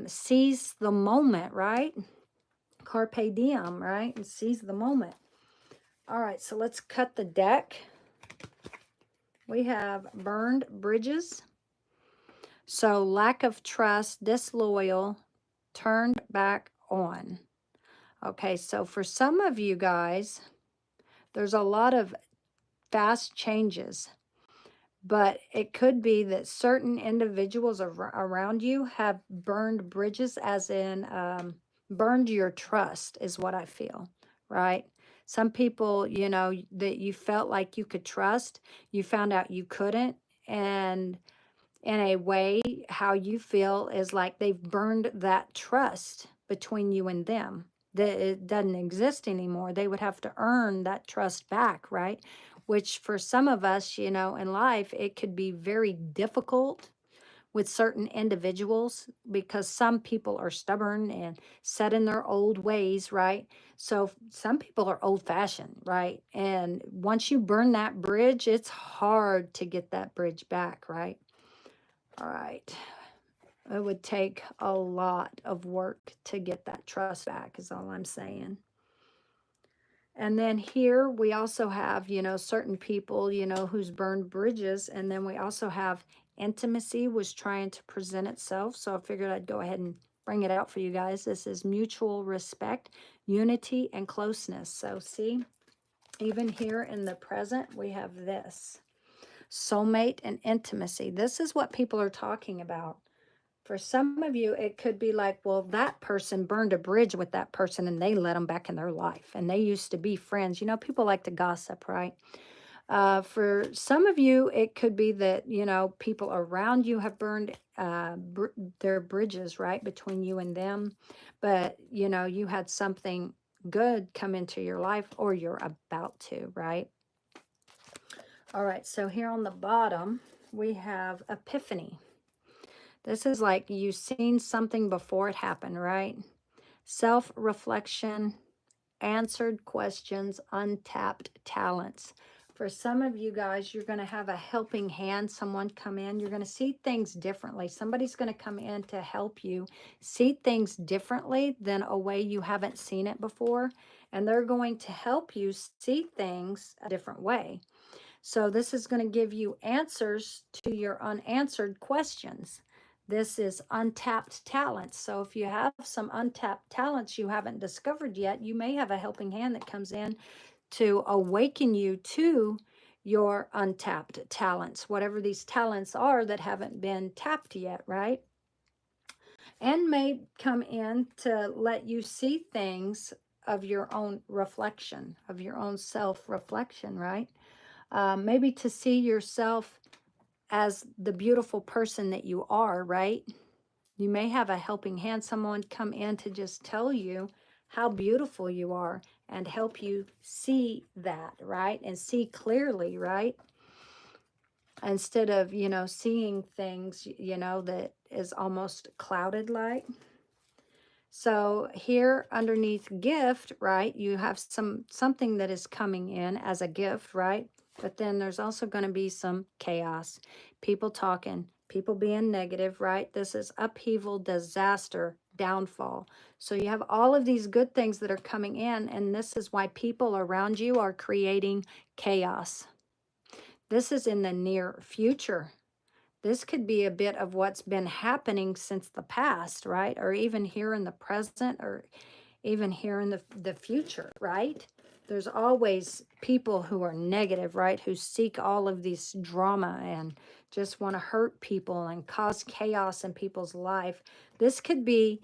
seize the moment, right? Carpe diem, right? And seize the moment. All right, so let's cut the deck. We have burned bridges. So lack of trust, disloyal, turned back on. Okay, so for some of you guys, there's a lot of fast changes, but it could be that certain individuals around you have burned bridges, as in burned your trust, is what I feel, right? Some people, you know, that you felt like you could trust, you found out you couldn't. And in a way, how you feel is like they've burned that trust between you and them, that it doesn't exist anymore. They would have to earn that trust back, right? Which for some of us, you know, in life, it could be very difficult with certain individuals because some people are stubborn and set in their old ways, right? So some people are old fashioned, right? And once you burn that bridge, it's hard to get that bridge back, right? All right. It would take a lot of work to get that trust back, is all I'm saying. And then here we also have, you know, certain people, you know, who's burned bridges. And then we also have intimacy was trying to present itself. So I figured I'd go ahead and bring it out for you guys. This is mutual respect, unity, and closeness. So see, even here in the present, we have this soulmate and intimacy. This is what people are talking about. For some of you, it could be like, well, that person burned a bridge with that person and they let them back in their life and they used to be friends. You know, people like to gossip, right? For some of you, it could be that, you know, people around you have burned their bridges, right, between you and them. But, you know, you had something good come into your life, or you're about to, right? All right, so here on the bottom, we have epiphany. This is like you've seen something before it happened, right? Self-reflection, answered questions, untapped talents. For some of you guys, you're going to have a helping hand, someone come in. You're going to see things differently. Somebody's going to come in to help you see things differently than a way you haven't seen it before. And they're going to help you see things a different way. So this is going to give you answers to your unanswered questions. This is untapped talents. So if you have some untapped talents you haven't discovered yet, you may have a helping hand that comes in to awaken you to your untapped talents, whatever these talents are that haven't been tapped yet, right? And may come in to let you see things of your own reflection, of your own self-reflection, right? Maybe to see yourself as the beautiful person that you are, right? You may have a helping hand, someone come in to just tell you how beautiful you are and help you see that, right? And see clearly, right? Instead of, you know, seeing things, you know, that is almost clouded like. So here underneath gift, right, you have something that is coming in as a gift, right? But then there's also going to be some chaos, people talking, people being negative, right? This is upheaval, disaster, downfall. So you have all of these good things that are coming in, and this is why people around you are creating chaos. This is in the near future. This could be a bit of what's been happening since the past, right? Or even here in the present, or even here in the future, right? There's always people who are negative, right? Who seek all of this drama and just want to hurt people and cause chaos in people's life. This could be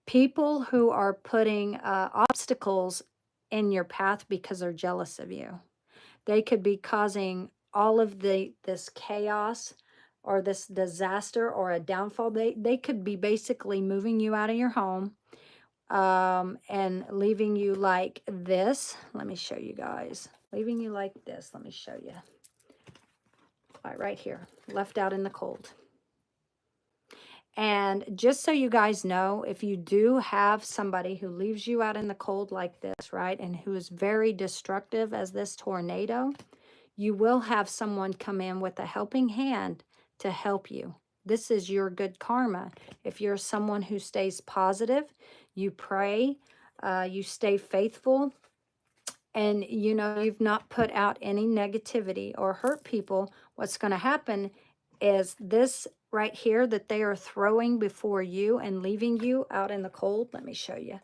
people who are putting obstacles in your path because they're jealous of you. They could be causing all of this chaos or this disaster or a downfall. They could be basically moving you out of your home and leaving you like this. Let me show you guys. Leaving you like this. Let me show you. Right here. Left out in the cold. And just so you guys know, if you do have somebody who leaves you out in the cold like this, right, and who is very destructive as this tornado, you will have someone come in with a helping hand to help you. This is your good karma. If you're someone who stays positive, you pray, you stay faithful, and you know you've not put out any negativity or hurt people, what's going to happen is this right here that they are throwing before you and leaving you out in the cold. Let me show you.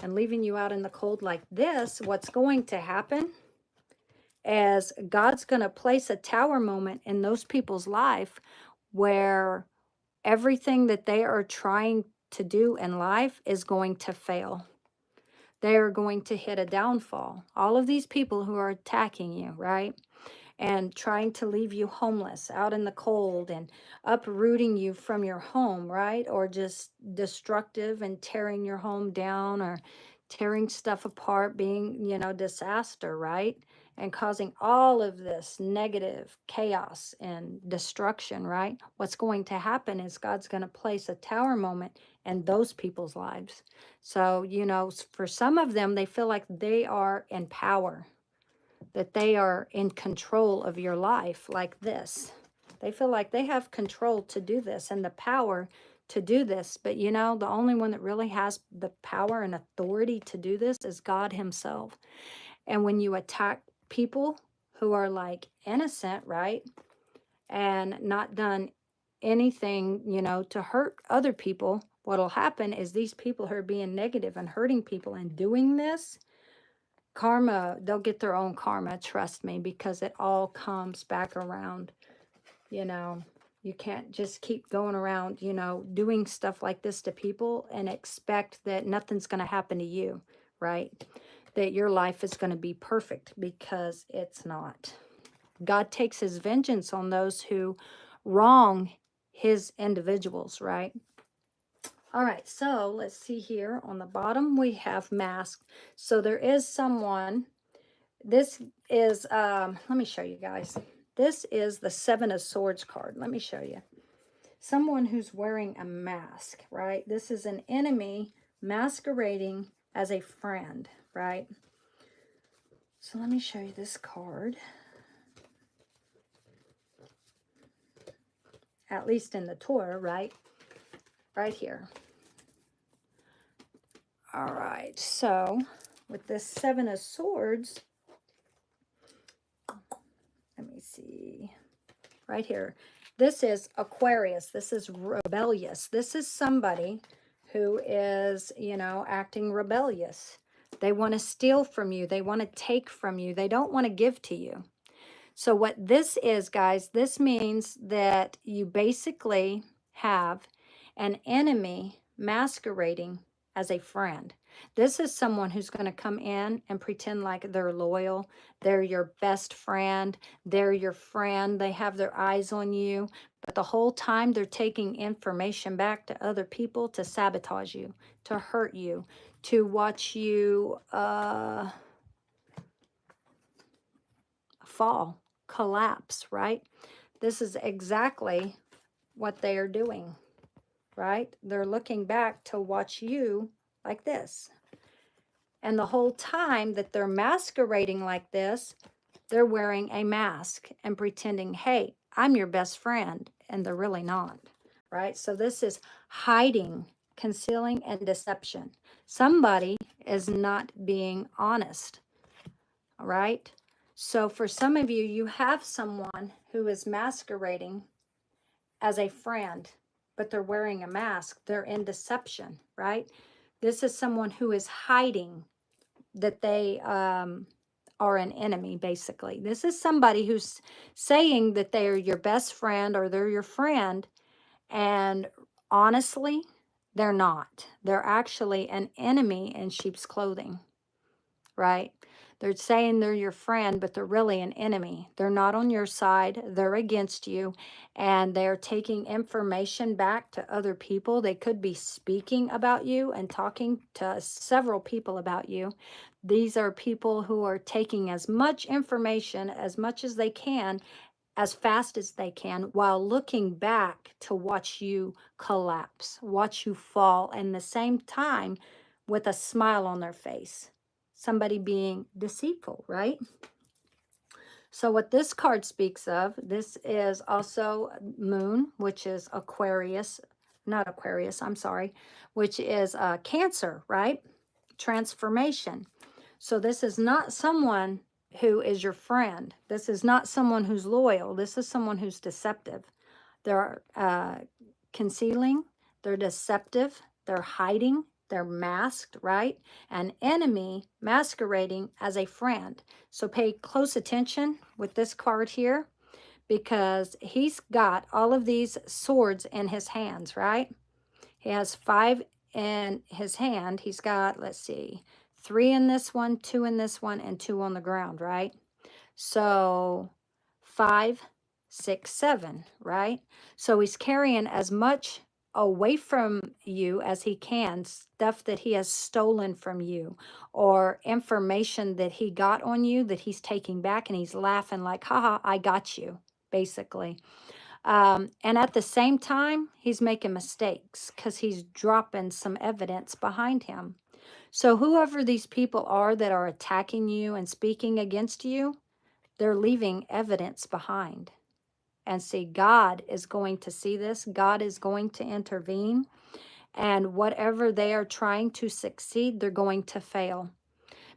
and leaving you out in the cold like this, what's going to happen is God's going to place a tower moment in those people's life where everything that they are trying to do in life is going to fail. They are going to hit a downfall. All of these people who are attacking you, right? And trying to leave you homeless out in the cold and uprooting you from your home, right? Or just destructive and tearing your home down or tearing stuff apart, being, you know, disaster, right? And causing all of this negative chaos and destruction, right? What's going to happen is God's going to place a tower moment in those people's lives. So, you know, for some of them, they feel like they are in power, that they are in control of your life like this. They feel like they have control to do this and the power to do this. But you know, the only one that really has the power and authority to do this is God himself. And when you attack people who are like innocent, right, and not done anything, you know, to hurt other people, what'll happen is these people who are being negative and hurting people and doing this, karma, they'll get their own karma, trust me, because it all comes back around. You know, you can't just keep going around, you know, doing stuff like this to people and expect that nothing's going to happen to you, right? That your life is going to be perfect, because it's not. God takes his vengeance on those who wrong his individuals, right? All right, so let's see here. On the bottom, we have masked. So there is someone. This is, let me show you guys. This is the Seven of Swords card. Let me show you. Someone who's wearing a mask, right? This is an enemy masquerading as a friend, right? So let me show you this card. At least in the Torah, right? Right here. All right, so with this Seven of Swords, let me see, right here. This is Aquarius. This is rebellious. This is somebody who is, you know, acting rebellious. They want to steal from you. They want to take from you. They don't want to give to you. So what this is, guys, this means that you basically have an enemy masquerading as a friend. This is someone who's going to come in and pretend like they're loyal. They're your best friend. They're your friend. They have their eyes on you. But the whole time they're taking information back to other people to sabotage you, to hurt you, to watch you fall, collapse, right? This is exactly what they are doing, right? They're looking back to watch you like this. And the whole time that they're masquerading like this, they're wearing a mask and pretending, hey, I'm your best friend. And they're really not, right? So this is hiding, concealing, and deception. Somebody is not being honest, all right? So for some of you, you have someone who is masquerading as a friend, but they're wearing a mask. They're in deception, right? This is someone who is hiding that they are an enemy, basically. This is somebody who's saying that they're your best friend or they're your friend, and honestly, they're not. They're actually an enemy in sheep's clothing, right? They're saying they're your friend, but they're really an enemy. They're not on your side. They're against you, and they're taking information back to other people. They could be speaking about you and talking to several people about you. These are people who are taking as much information, as much as they can, as fast as they can, while looking back to watch you collapse, watch you fall, and the same time with a smile on their face. Somebody being deceitful, right? So what this card speaks of, this is also Moon, which is Aquarius, not Aquarius, I'm sorry, which is Cancer, right? Transformation. So this is not someone who is your friend. This is not someone who's loyal. This is someone who's deceptive. They're concealing, they're deceptive, they're hiding, They're masked, right? An enemy masquerading as a friend. So pay close attention with this card here, because he's got all of these swords in his hands, right? He has 5 in his hand. He's got, let's see, 3 in this one, 2 in this one, and 2 on the ground, right? So 5, 6, 7, right? So he's carrying as much away from you as he can, stuff that he has stolen from you, or information that he got on you that he's taking back, and he's laughing like, haha, I got you, basically. And at the same time, he's making mistakes because he's dropping some evidence behind him. So whoever these people are that are attacking you and speaking against you, they're leaving evidence behind. And see, God is going to see this. God is going to intervene. And whatever they are trying to succeed, they're going to fail.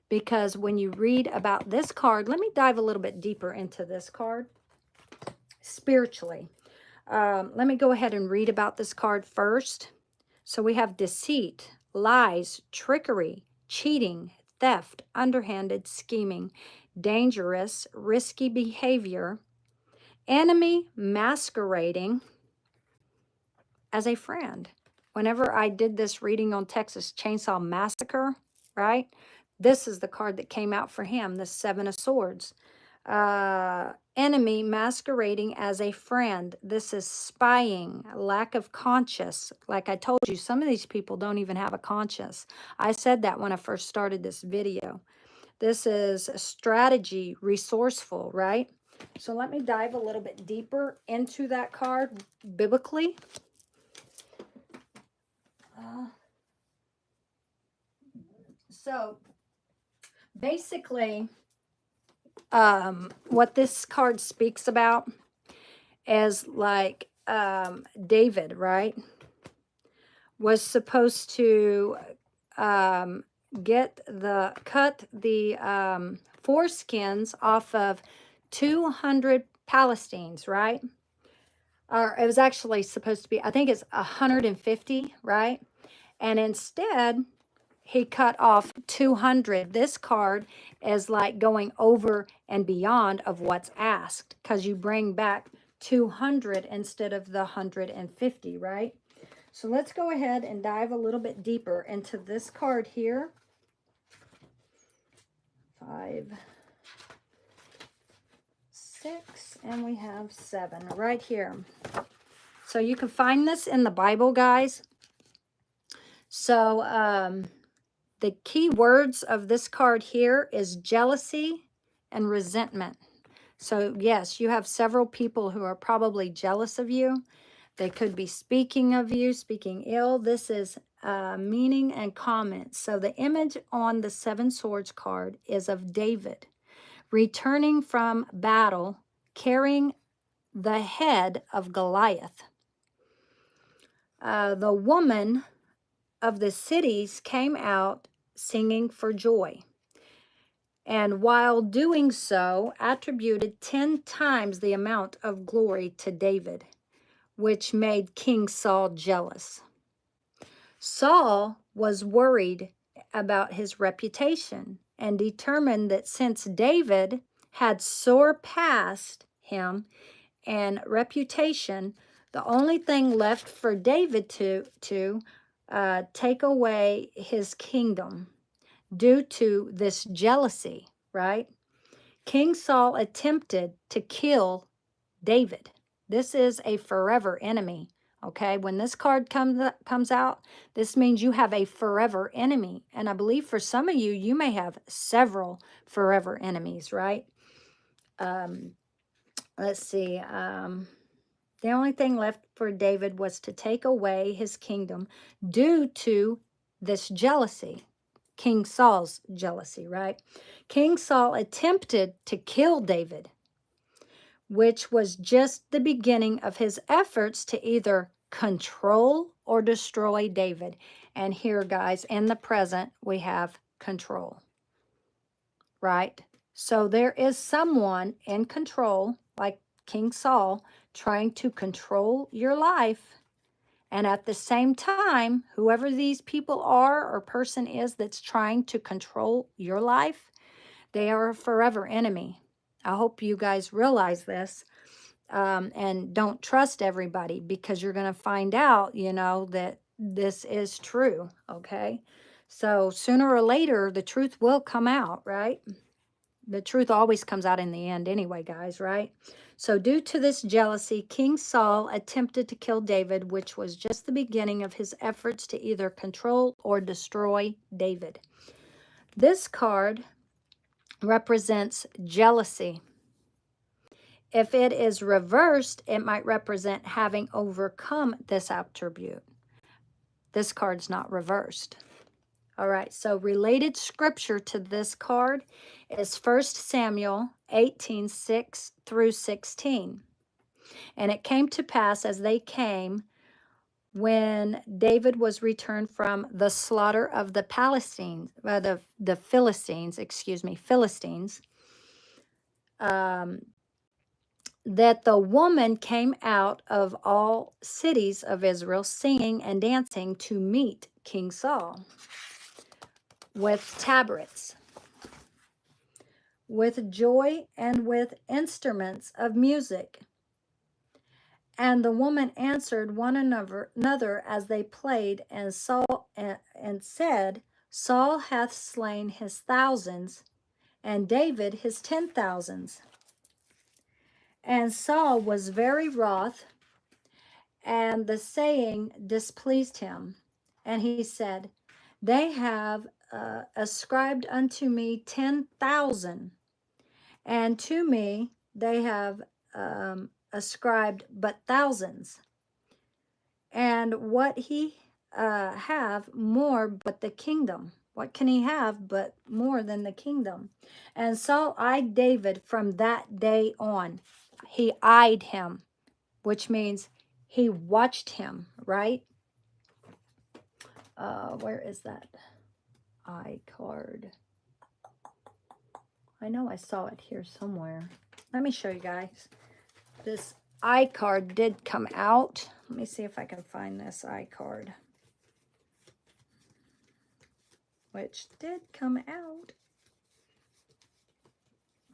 Because when you read about this card, let me dive a little bit deeper into this card spiritually. Let me go ahead and read about this card first. So we have deceit, lies, trickery, cheating, theft, underhanded scheming, dangerous, risky behavior, enemy masquerading as a friend. Whenever I did this reading on Texas Chainsaw Massacre, right? This is the card that came out for him, the 7 of Swords. Enemy masquerading as a friend. This is spying, lack of conscience. Like I told you, some of these people don't even have a conscience. I said that when I first started this video. This is strategy, resourceful, right? So let me dive a little bit deeper into that card biblically. So basically, what this card speaks about is like David, right, was supposed to cut the foreskins off of 200 Palestinians, right? Or it was actually supposed to be, I think it's 150, right? And instead, he cut off 200. This card is like going over and beyond of what's asked, because you bring back 200 instead of the 150, right? So let's go ahead and dive a little bit deeper into this card here. 5, 6, and we have 7 right here. So you can find this in the Bible, guys. So the key words of this card here is jealousy and resentment. So yes, you have several people who are probably jealous of you. They could be speaking of you, speaking ill. This is meaning and comments. So the image on the 7 Swords card is of David returning from battle, carrying the head of Goliath. The woman of the cities came out singing for joy, and while doing so, attributed 10 times the amount of glory to David, which made King Saul jealous. Saul was worried about his reputation and determined that since David had surpassed him in reputation, the only thing left for David to take away his kingdom due to this jealousy, right? King Saul attempted to kill David. This is a forever enemy, okay? When this card comes out, this means you have a forever enemy. And I believe for some of you, you may have several forever enemies, right? Let's see. The only thing left for David was to take away his kingdom due to this jealousy. King Saul's jealousy, right? King Saul attempted to kill David, which was just the beginning of his efforts to either control or destroy David. And here, guys, in the present, we have control, right? So there is someone in control, like King Saul, trying to control your life And at the same time, whoever these people are or person is that's trying to control your life, they are a forever enemy. I hope you guys realize this, and don't trust everybody, because you're going to find out, that this is true. Okay. So sooner or later, the truth will come out, right? The truth always comes out in the end anyway, guys, right? So due to this jealousy, King Saul attempted to kill David, which was just the beginning of his efforts to either control or destroy David. This card represents jealousy. If it is reversed, it might represent having overcome this attribute. This card's not reversed. All right, so related scripture to this card is 1 Samuel 18:6 through 16. And it came to pass as they came, when David was returned from the slaughter of the Philistines, that the woman came out of all cities of Israel, singing and dancing to meet King Saul, with tabrets, with joy, and with instruments of music. And the woman answered one another as they played, and said, Saul hath slain his thousands, and David his 10,000s. And Saul was very wroth, and the saying displeased him. And he said, They have ascribed unto me 10,000, and to me they have ascribed but thousands. And what he have more but the kingdom? What can he have but more than the kingdom? And Saul eyed David from that day on. He eyed him, which means he watched him, right? Where is that eye card? I know I saw it here somewhere. Let me show you guys. This eye card did come out. Let me see if I can find this eye card, which did come out.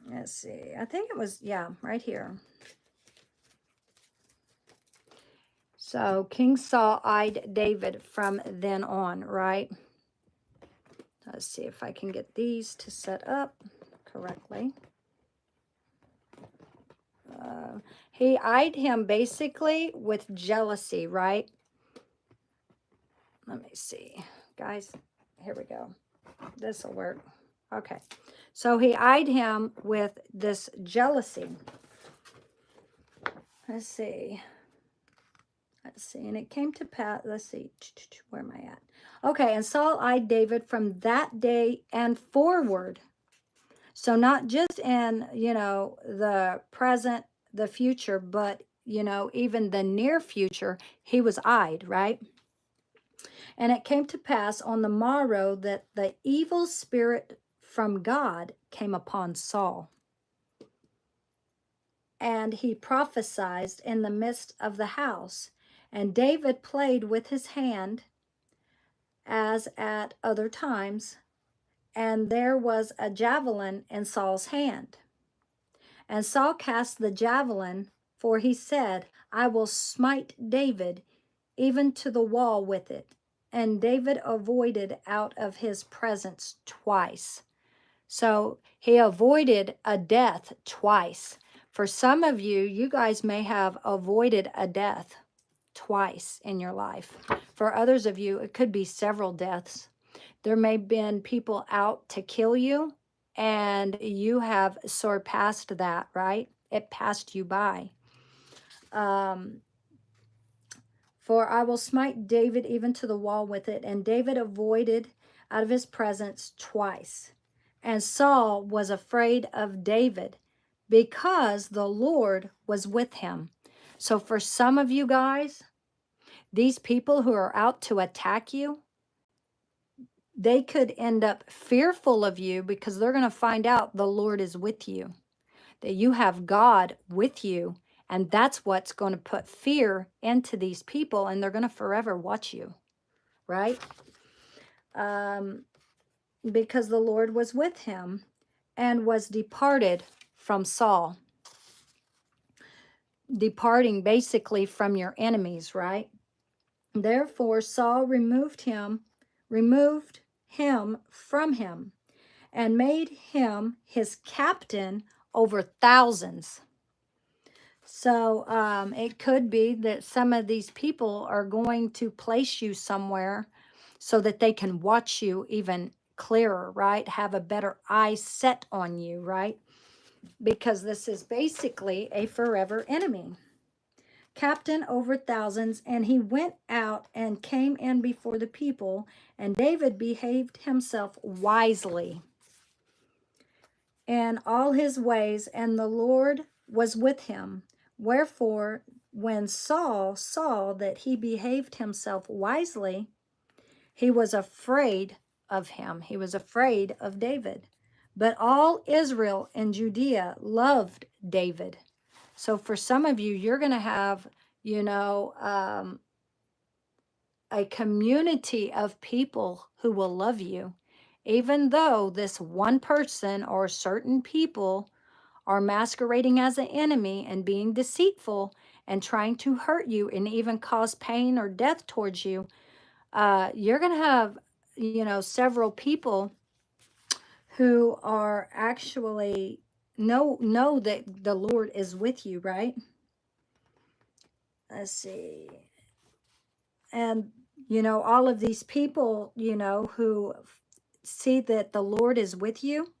Let's see. I think it was, yeah, right here. So King Saul eyed David from then on, right? Let's see if I can get these to set up correctly. He eyed him basically with jealousy, right? Let me see. Guys, here we go. This will work. Okay. So he eyed him with this jealousy. Let's see. And it came to pass, let's see, where am I at? Okay, and Saul eyed David from that day and forward. So not just in, the present, the future, but, even the near future, he was eyed, right? And it came to pass on the morrow that the evil spirit from God came upon Saul. And he prophesied in the midst of the house. And David played with his hand as at other times. And there was a javelin in Saul's hand. And Saul cast the javelin, for he said, I will smite David even to the wall with it. And David avoided out of his presence twice. So he avoided a death twice. For some of you, you guys may have avoided a death twice in your life. For others of you, it could be several deaths. There may have been people out to kill you, and you have surpassed that, right? It passed you by. For I will smite David even to the wall with it. And David avoided out of his presence twice. And Saul was afraid of David because the Lord was with him. So for some of you guys, these people who are out to attack you, they could end up fearful of you because they're going to find out the Lord is with you, that you have God with you, And that's what's going to put fear into these people, and they're going to forever watch you, right? Because the Lord was with him and was departed from Saul. Departing basically from your enemies, right? Therefore Saul removed him from him, and made him his captain over thousands. So it could be that some of these people are going to place you somewhere so that they can watch you even clearer, right? Have a better eye set on you, right? Because this is basically a forever enemy. Captain over thousands, and he went out and came in before the people, and David behaved himself wisely in all his ways, and the Lord was with him. Wherefore, when Saul saw that he behaved himself wisely, he was afraid of him. He was afraid of David. But all Israel and Judea loved David. So for some of you, you're going to have, a community of people who will love you, even though this one person or certain people are masquerading as an enemy and being deceitful and trying to hurt you and even cause pain or death towards you. You're going to have, several people who are actually know that the Lord is with you, right? Let's see. And, all of these people, who see that the Lord is with you,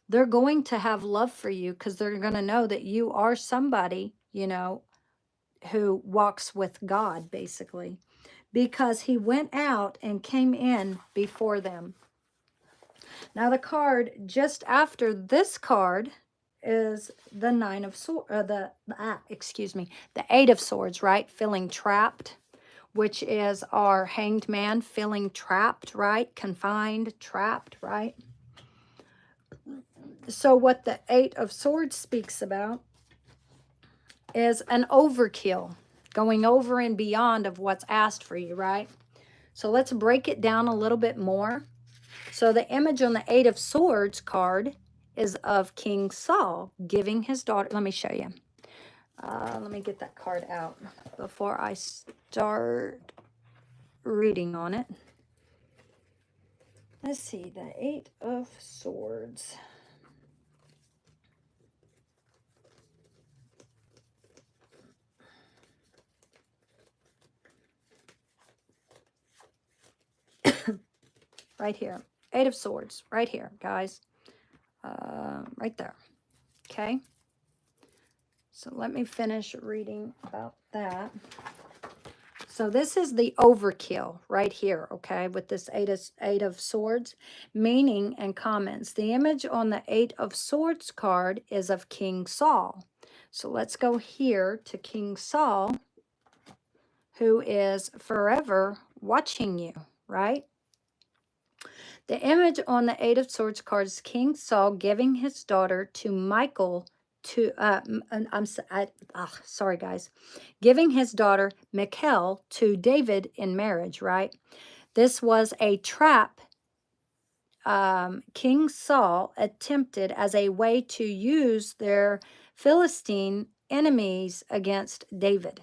they're going to have love for you because they're going to know that you are somebody, who walks with God, basically, because he went out and came in before them. Now, the card just after this card is the Nine of Swords, the Eight of Swords, right? Feeling trapped, which is our Hanged Man, feeling trapped, right? Confined, trapped, right? So what the Eight of Swords speaks about is an overkill, going over and beyond of what's asked for you, right? So let's break it down a little bit more. So the image on the Eight of Swords card is of King Saul giving his daughter. Let me show you. Let me get that card out before I start reading on it. Let's see, the Eight of Swords. Right here. Eight of Swords. Right here, guys. Right there. Okay. So let me finish reading about that. So this is the overkill right here, okay, with this eight of Swords. Meaning and comments. The image on the Eight of Swords card is of King Saul. So let's go here to King Saul, who is forever watching you, right? The image on the Eight of Swords card is King Saul giving his daughter to Michael sorry guys, giving his daughter Michal to David in marriage, right? This was a trap King Saul attempted as a way to use their Philistine enemies against David.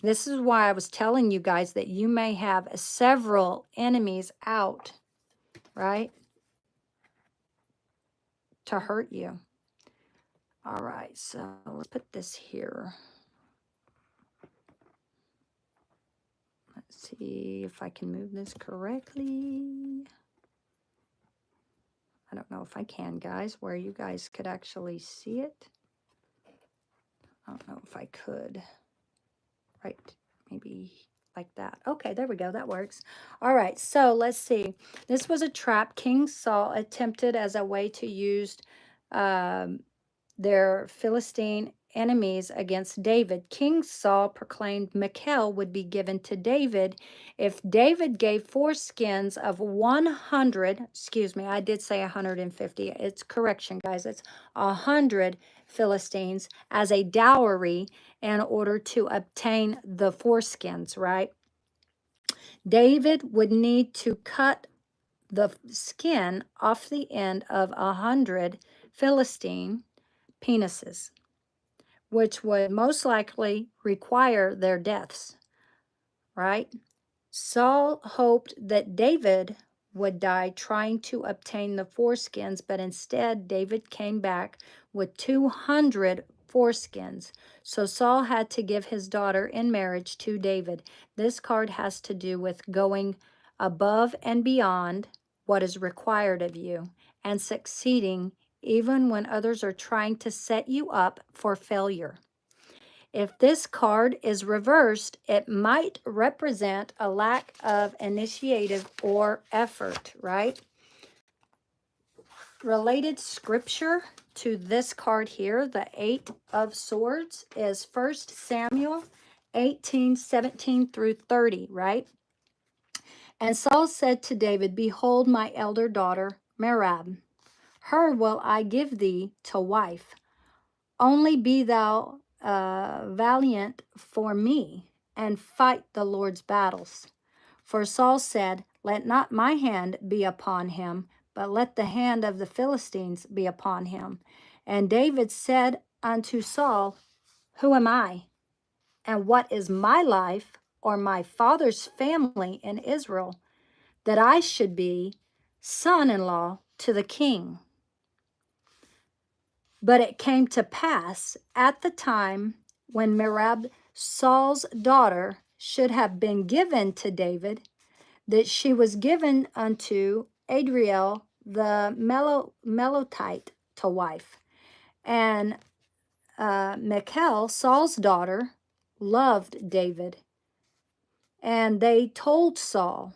This is why I was telling you guys that you may have several enemies out, right, to hurt you. All right, so let's put this here. Let's see if I can move this correctly. I don't know if I can, guys, where you guys could actually see it. I don't know if I could. Right, maybe like that. Okay, there we go. That works. All right, so let's see. This was a trap King Saul attempted as a way to use their Philistine enemies against David, King Saul proclaimed Michal would be given to David if David gave foreskins of 100, excuse me, I did say 150. It's correction, guys. It's 100 Philistines as a dowry in order to obtain the foreskins, right? David would need to cut the skin off the end of 100 Philistine penises, which would most likely require their deaths, right? Saul hoped that David would die trying to obtain the foreskins, but instead David came back with 200 foreskins. So Saul had to give his daughter in marriage to David. This card has to do with going above and beyond what is required of you and succeeding even when others are trying to set you up for failure. If this card is reversed, it might represent a lack of initiative or effort, right? Related scripture to this card here, the 8 of Swords, is 1 Samuel 18:17 through 30, right? And Saul said to David, "Behold, my elder daughter, Merab. Her will I give thee to wife. Only be thou valiant for me, and fight the Lord's battles." For Saul said, "Let not my hand be upon him, but let the hand of the Philistines be upon him." And David said unto Saul, "Who am I? And what is my life or my father's family in Israel, that I should be son-in-law to the king?" But it came to pass at the time when Merab, Saul's daughter, should have been given to David, that she was given unto Adriel the Melotite to wife. And Michal, Saul's daughter, loved David. And they told Saul,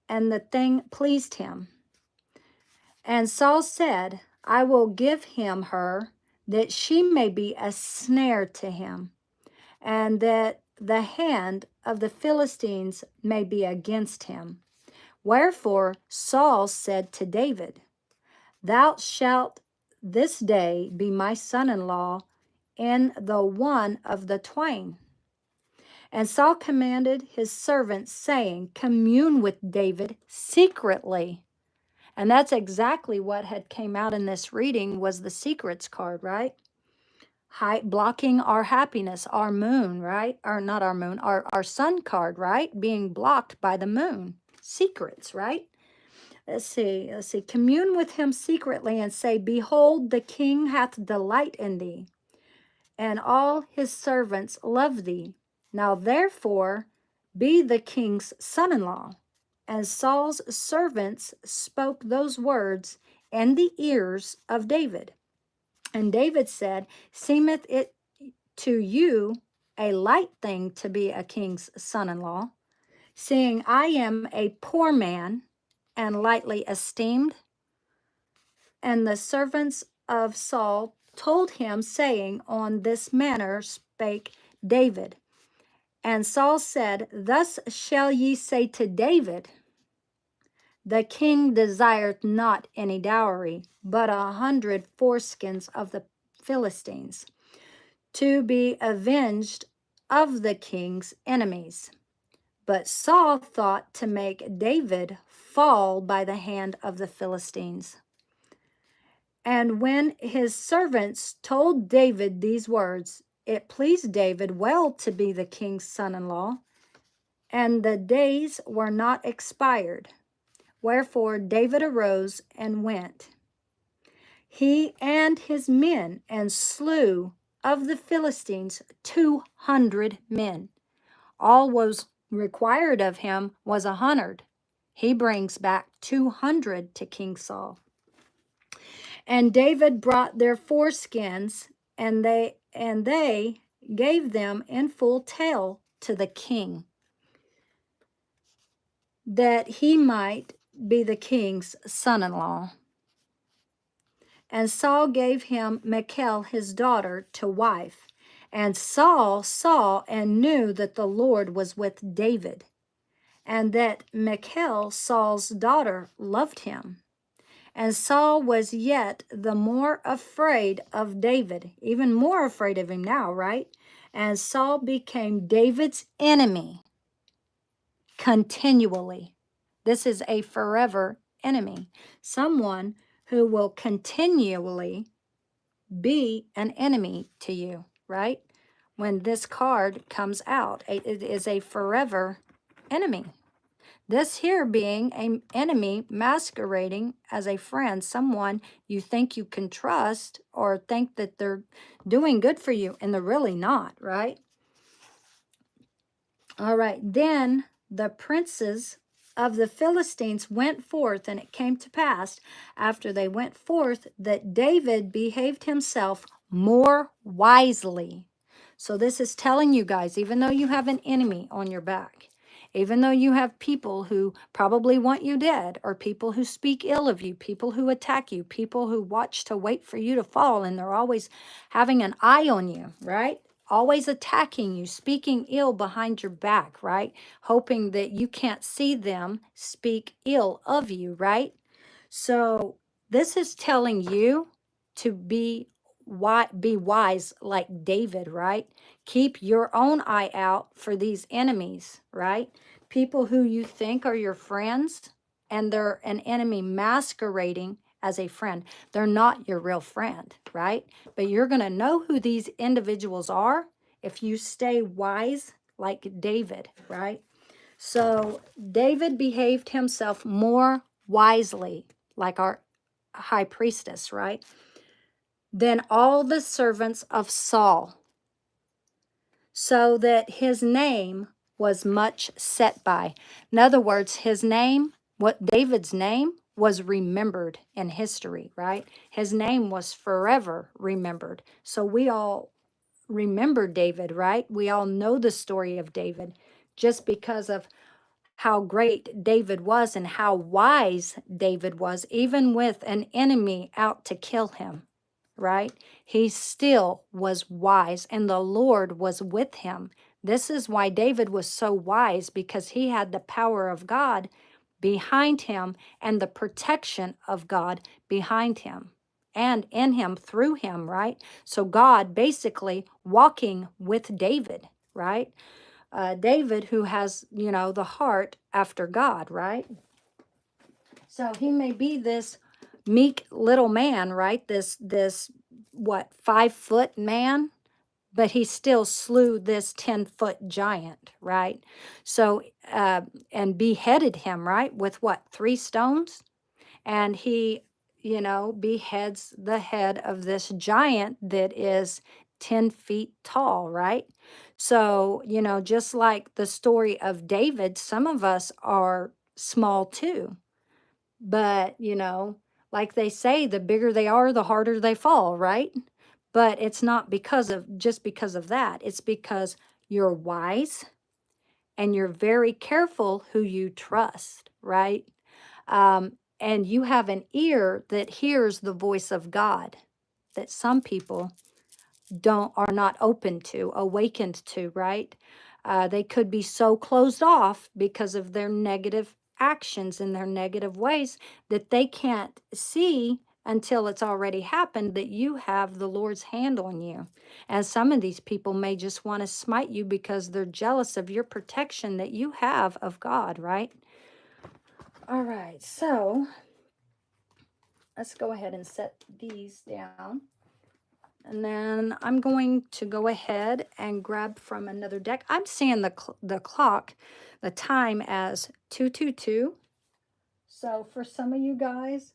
and the thing pleased him. And Saul said, "I will give him her, that she may be a snare to him, and that the hand of the Philistines may be against him." Wherefore Saul said to David, "Thou shalt this day be my son-in-law in the one of the twain." And Saul commanded his servants, saying, "Commune with David secretly." And that's exactly what had came out in this reading, was the secrets card, right? Blocking our happiness, our moon, right? Or not our moon, our sun card, right? Being blocked by the moon. Secrets, right? Let's see. Commune with him secretly and say, "Behold, the king hath delight in thee, and all his servants love thee. Now therefore be the king's son-in-law." And Saul's servants spoke those words in the ears of David. And David said, "Seemeth it to you a light thing to be a king's son-in-law, seeing I am a poor man and lightly esteemed?" And the servants of Saul told him, saying, "On this manner spake David." And Saul said, "Thus shall ye say to David, the king desireth not any dowry, but 100 foreskins of the Philistines, to be avenged of the king's enemies." But Saul thought to make David fall by the hand of the Philistines. And when his servants told David these words, it pleased David well to be the king's son-in-law, and the days were not expired. Wherefore David arose and went, he and his men, and slew of the Philistines 200 men. All was required of him was 100. He brings back 200 to King Saul. And David brought their foreskins, and they gave them in full tale to the king, that he might be the king's son-in-law. And Saul gave him Michal, his daughter, to wife. And Saul saw and knew that the Lord was with David, and that Michal, Saul's daughter, loved him. And Saul was yet the more afraid of David, even more afraid of him now, right? And Saul became David's enemy continually. This is a forever enemy, someone who will continually be an enemy to you, right? When this card comes out, it is a forever enemy. This here being an enemy masquerading as a friend, someone you think you can trust or think that they're doing good for you, and they're really not, right? All right, then the princes of the Philistines went forth, and it came to pass after they went forth that David behaved himself more wisely. So this is telling you guys, even though you have an enemy on your back, even though you have people who probably want you dead, or people who speak ill of you, people who attack you, people who watch to wait for you to fall, and they're always having an eye on you, right? Always attacking you, speaking ill behind your back, right? Hoping that you can't see them speak ill of you, right? So this is telling you to be wise like David, right? Keep your own eye out for these enemies, right? People who you think are your friends, and they're an enemy masquerading as a friend. They're not your real friend, right? But you're going to know who these individuals are if you stay wise like David, right? So David behaved himself more wisely, like our high priestess, right? Than all the servants of Saul, so that his name was much set by. In other words, his name, what David's name, was remembered in history, right? His name was forever remembered. So we all remember David, right? We all know the story of David just because of how great David was and how wise David was, even with an enemy out to kill him, right? He still was wise, and the Lord was with him. This is why David was so wise, because he had the power of God behind him and the protection of God behind him and in him, through him, right? So God basically walking with David, right? David, who has, you know, the heart after God, right? So he may be this meek little man, right? This what, 5-foot man, but he still slew this 10-foot giant, right? So and beheaded him, right? With what, 3 stones? And he, you know, beheads the head of this giant that is 10 feet tall, right? So, you know, just like the story of David, some of us are small too. But, you know, like they say, the bigger they are, the harder they fall, right? But it's not just because of that. It's because you're wise and you're very careful who you trust, right? And you have an ear that hears the voice of God that some people are not open to, awakened to, right? They could be so closed off because of their negative actions and their negative ways that they can't see until it's already happened that you have the Lord's hand on you. And some of these people may just want to smite you because they're jealous of your protection that you have of God, right? All right, so let's go ahead and set these down. And then I'm going to go ahead and grab from another deck. I'm seeing the clock, the time as 222. So for some of you guys,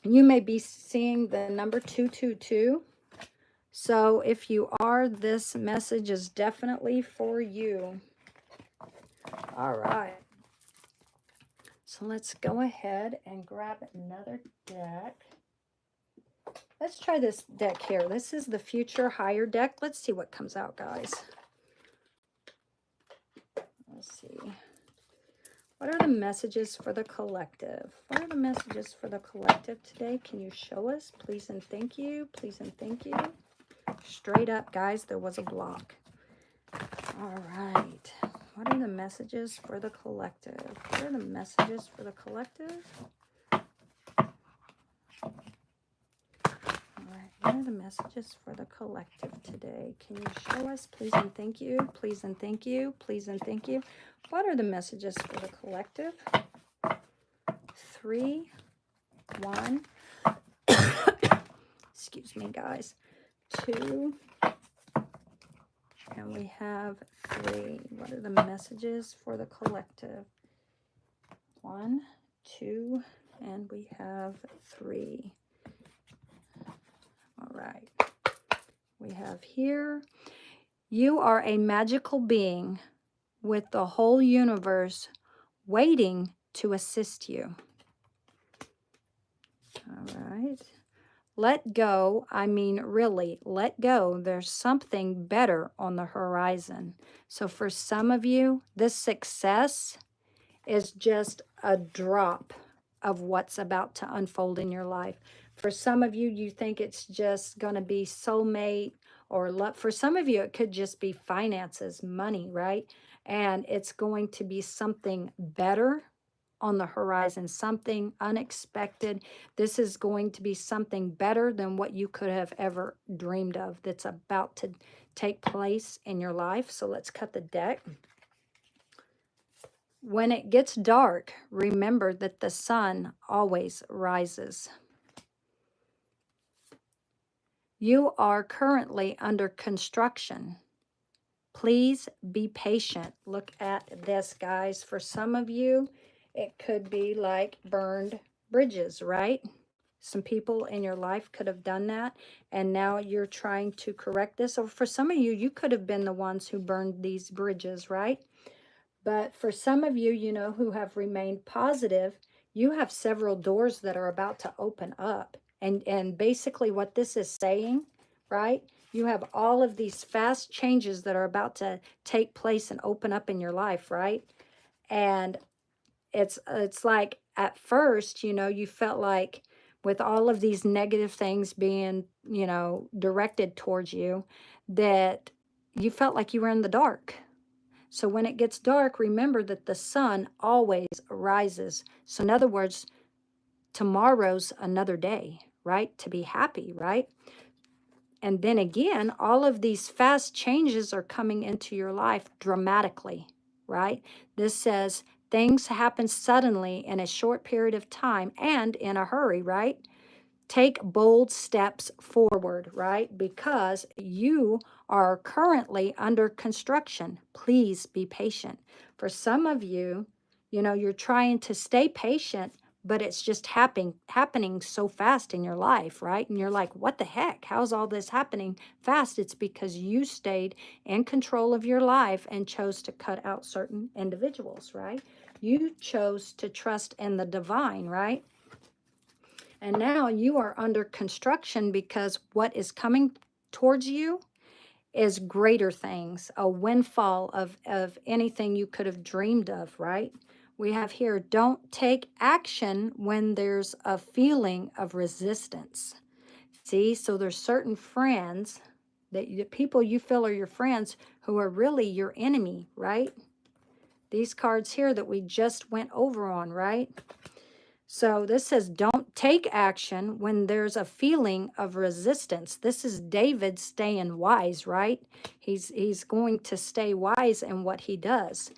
you may be seeing the number 222. So if you are, this message is definitely for you. All right. So let's go ahead and grab another deck. Let's try this deck here. This is the Future Higher deck. Let's see what comes out, guys. Let's see. What are the messages for the collective? What are the messages for the collective today? Can you show us? Please and thank you. Please and thank you. Straight up, guys, there was a block. All right. What are the messages for the collective? What are the messages for the collective? All right. What are the messages for the collective today? Can you show us? Please and thank you. Please and thank you. Please and thank you. What are the messages for the collective? 3, 1. Excuse me, guys. 2. And we have 3. What are the messages for the collective? 1, 2, and we have 3. All right. We have here, you are a magical being with the whole universe waiting to assist you. All right. Let go. I mean, really, let go. There's something better on the horizon. So for some of you, this success is just a drop of what's about to unfold in your life. For some of you, you think it's just going to be soulmate or love. For some of you, it could just be finances, money, right? And it's going to be something better on the horizon, something unexpected. This is going to be something better than what you could have ever dreamed of that's about to take place in your life. So let's cut the deck. When it gets dark, remember that the sun always rises. You are currently under construction. Please be patient. Look at this, guys. For some of you, it could be like burned bridges, right? Some people in your life could have done that, and now you're trying to correct this. Or for some of you, you could have been the ones who burned these bridges, right? But for some of you, you know, who have remained positive, you have several doors that are about to open up. And basically what this is saying, right? You have all of these fast changes that are about to take place and open up in your life, right? And it's like at first, you know, you felt like with all of these negative things being, you know, directed towards you, that you felt like you were in the dark. So when it gets dark, remember that the sun always rises. So in other words, tomorrow's another day, right? To be happy, right? And then again, all of these fast changes are coming into your life dramatically, right? This says things happen suddenly in a short period of time and in a hurry, right? Take bold steps forward, right? Because you are currently under construction. Please be patient. For some of you, you know, you're trying to stay patient, but it's just happening so fast in your life, right? And you're like, what the heck? How's all this happening fast? It's because you stayed in control of your life and chose to cut out certain individuals, right? You chose to trust in the divine, right? And now you are under construction because what is coming towards you is greater things, a windfall of anything you could have dreamed of, right? We have here, don't take action when there's a feeling of resistance. See, so there's certain friends that the people you feel are your friends who are really your enemy, right? These cards here that we just went over on, right? So this says, don't take action when there's a feeling of resistance. This is David staying wise, right? He's going to stay wise in what he does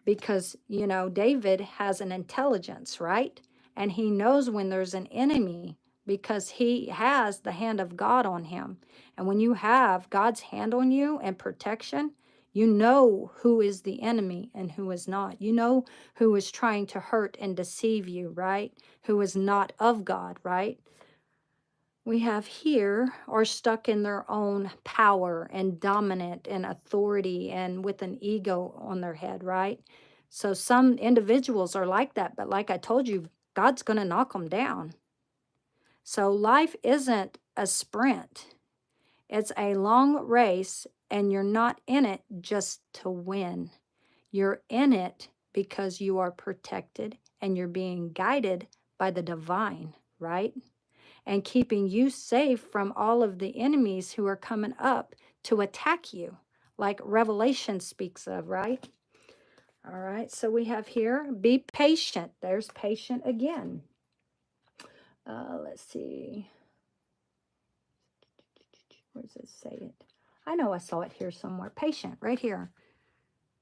because, you know, David has an intelligence, right? And he knows when there's an enemy because he has the hand of God on him. And when you have God's hand on you and protection, you know who is the enemy and who is not. You know who is trying to hurt and deceive you, right? Who is not of God, right? We have here are stuck in their own power and dominant and authority and with an ego on their head, right? So some individuals are like that, but like I told you, God's going to knock them down. So life isn't a sprint. It's a long race, and you're not in it just to win. You're in it because you are protected and you're being guided by the divine, right? And keeping you safe from all of the enemies who are coming up to attack you, like Revelation speaks of, right? All right, so we have here, be patient. There's patient again. Let's see. Where does it say it? I know I saw it here somewhere. Patient, right here.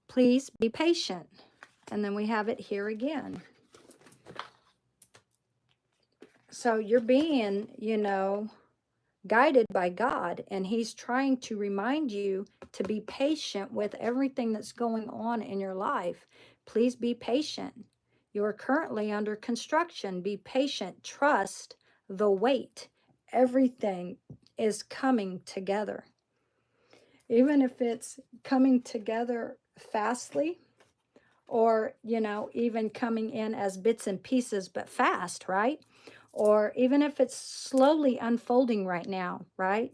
Please be patient. And then we have it here again. So you're being, you know, guided by God, and he's trying to remind you to be patient with everything that's going on in your life. Please be patient. You are currently under construction. Be patient. Trust the wait. Everything is coming together. Even if it's coming together fastly, or, you know, even coming in as bits and pieces, but fast, right? Or even if it's slowly unfolding right now, right?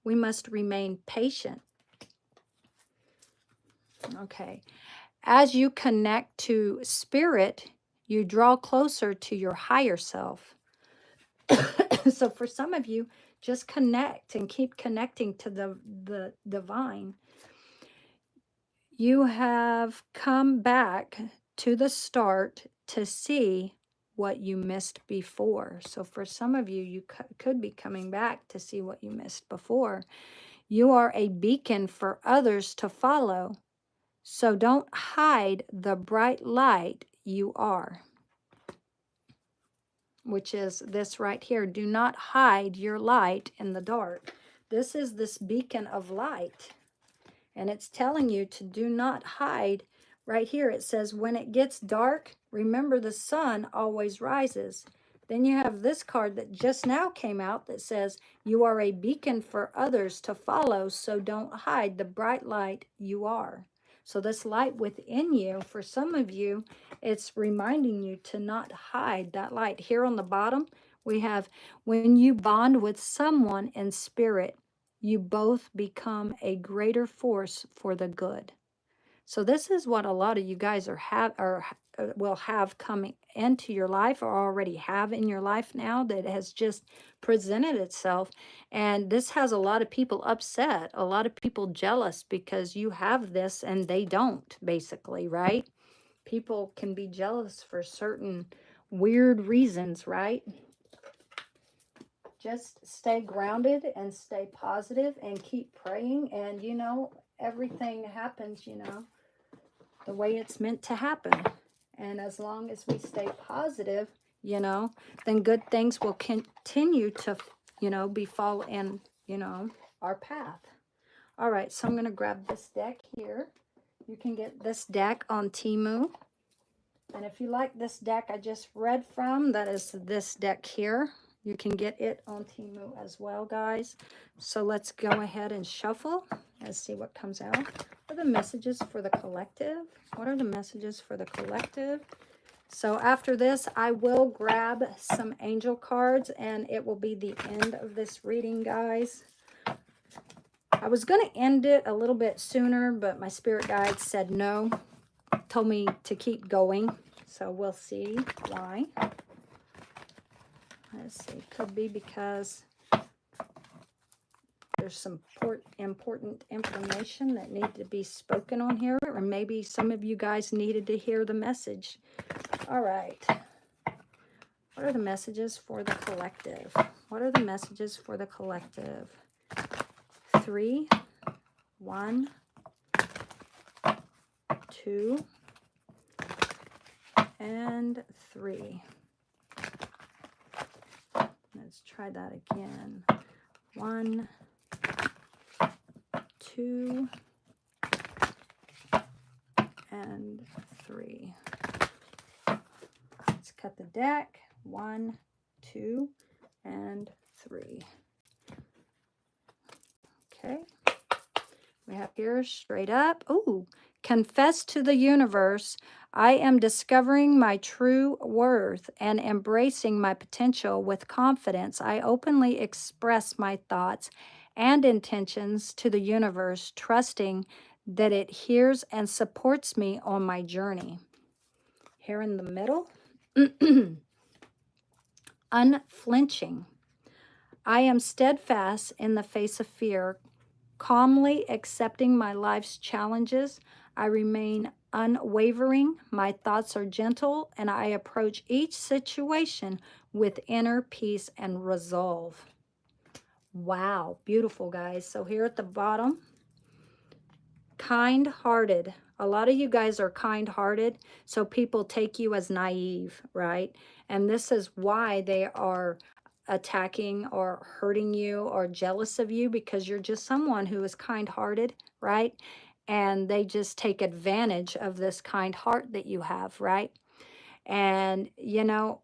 We must remain patient. Okay. As you connect to spirit, you draw closer to your higher self. So for some of you, just connect and keep connecting to the divine. You have come back to the start to see what you missed before. So for some of you, you could be coming back to see what you missed before. You are a beacon for others to follow. So don't hide the bright light you are, which is this right here. Do not hide your light in the dark. This is this beacon of light. And it's telling you to do not hide. Right here it says, when it gets dark, remember the sun always rises. Then you have this card that just now came out that says, you are a beacon for others to follow, so don't hide the bright light you are. So this light within you, for some of you, it's reminding you to not hide that light. Here on the bottom, we have, when you bond with someone in spirit, you both become a greater force for the good. So this is what a lot of you guys will have coming into your life, or already have in your life now, that has just presented itself. And this has a lot of people upset, a lot of people jealous because you have this and they don't, basically, right? People can be jealous for certain weird reasons, right? Just stay grounded and stay positive and keep praying, and you know, everything happens, you know, the way it's meant to happen. And as long as we stay positive, you know, then good things will continue to, you know, befall in, you know, our path. All right, so I'm going to grab this deck here. You can get this deck on Temu. And if you like this deck I just read from, that is this deck here. You can get it on Temu as well, guys. So let's go ahead and shuffle and see what comes out. What are the messages for the collective? What are the messages for the collective? So after this, I will grab some angel cards, and it will be the end of this reading, guys. I was going to end it a little bit sooner, but my spirit guide said no. Told me to keep going. So we'll see why. Let's see, could be because there's some important information that needed to be spoken on here, or maybe some of you guys needed to hear the message. All right. What are the messages for the collective? What are the messages for the collective? 3, 1, 2, and 3. Let's try that again. 1, 2, and 3. Let's cut the deck. 1, 2, and 3. Okay. We have here straight up. Oh, confess to the universe. I am discovering my true worth and embracing my potential with confidence. I openly express my thoughts and intentions to the universe, trusting that it hears and supports me on my journey. Here in the middle, unflinching. I am steadfast in the face of fear, calmly accepting my life's challenges. I remain unwavering. My thoughts are gentle, and I approach each situation with inner peace and resolve. Wow, beautiful, guys. So here at the bottom, kind-hearted. A lot of you guys are kind-hearted, so people take you as naive, right? And this is why they are attacking or hurting you or jealous of you, because you're just someone who is kind-hearted, right? And they just take advantage of this kind heart that you have, right? And, you know,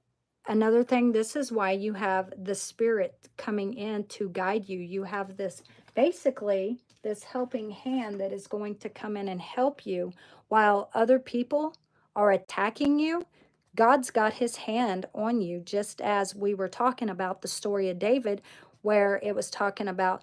another thing, this is why you have the Spirit coming in to guide you. You have this, basically, this helping hand that is going to come in and help you while other people are attacking you. God's got his hand on you, just as we were talking about the story of David, where it was talking about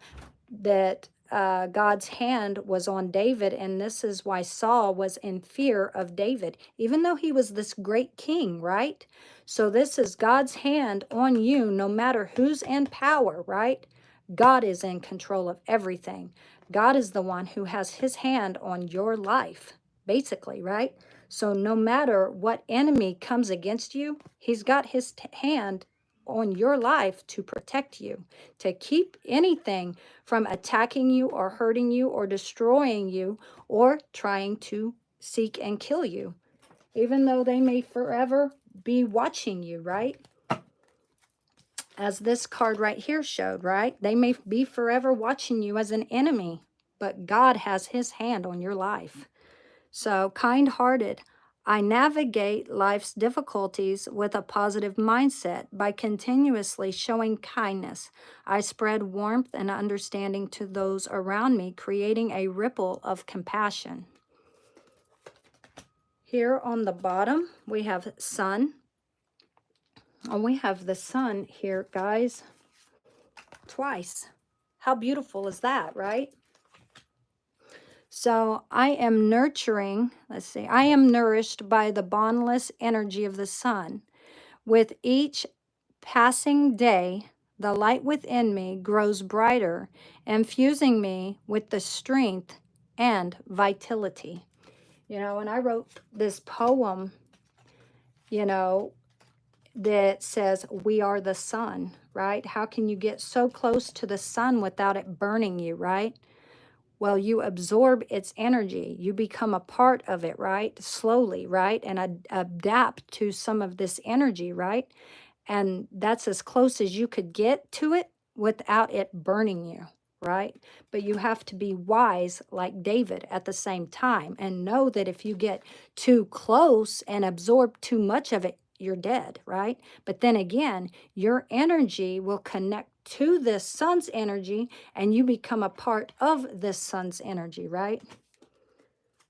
that God's hand was on David, and this is why Saul was in fear of David, even though he was this great king, right? So this is God's hand on you, no matter who's in power, right? God is in control of everything. God is the one who has his hand on your life, basically, right? So no matter what enemy comes against you, he's got his hand on your life to protect you, to keep anything from attacking you or hurting you or destroying you or trying to seek and kill you, even though they may forever be watching you, right? As this card right here showed, right? They may be forever watching you as an enemy, but God has his hand on your life. So, kind-hearted. I navigate life's difficulties with a positive mindset by continuously showing kindness. I spread warmth and understanding to those around me, creating a ripple of compassion. Here on the bottom, we have sun. And we have the sun here, guys, twice. How beautiful is that, right? So I am nurturing, let's see, I am nourished by the boundless energy of the sun. With each passing day, the light within me grows brighter, infusing me with the strength and vitality. You know, and I wrote this poem, you know, that says, we are the sun, right? How can you get so close to the sun without it burning you, right? Well, you absorb its energy. You become a part of it, right? Slowly, right? And adapt to some of this energy, right? And that's as close as you could get to it without it burning you, right? But you have to be wise like David at the same time and know that if you get too close and absorb too much of it, you're dead, right? But then again, your energy will connect to this sun's energy and you become a part of this sun's energy, right?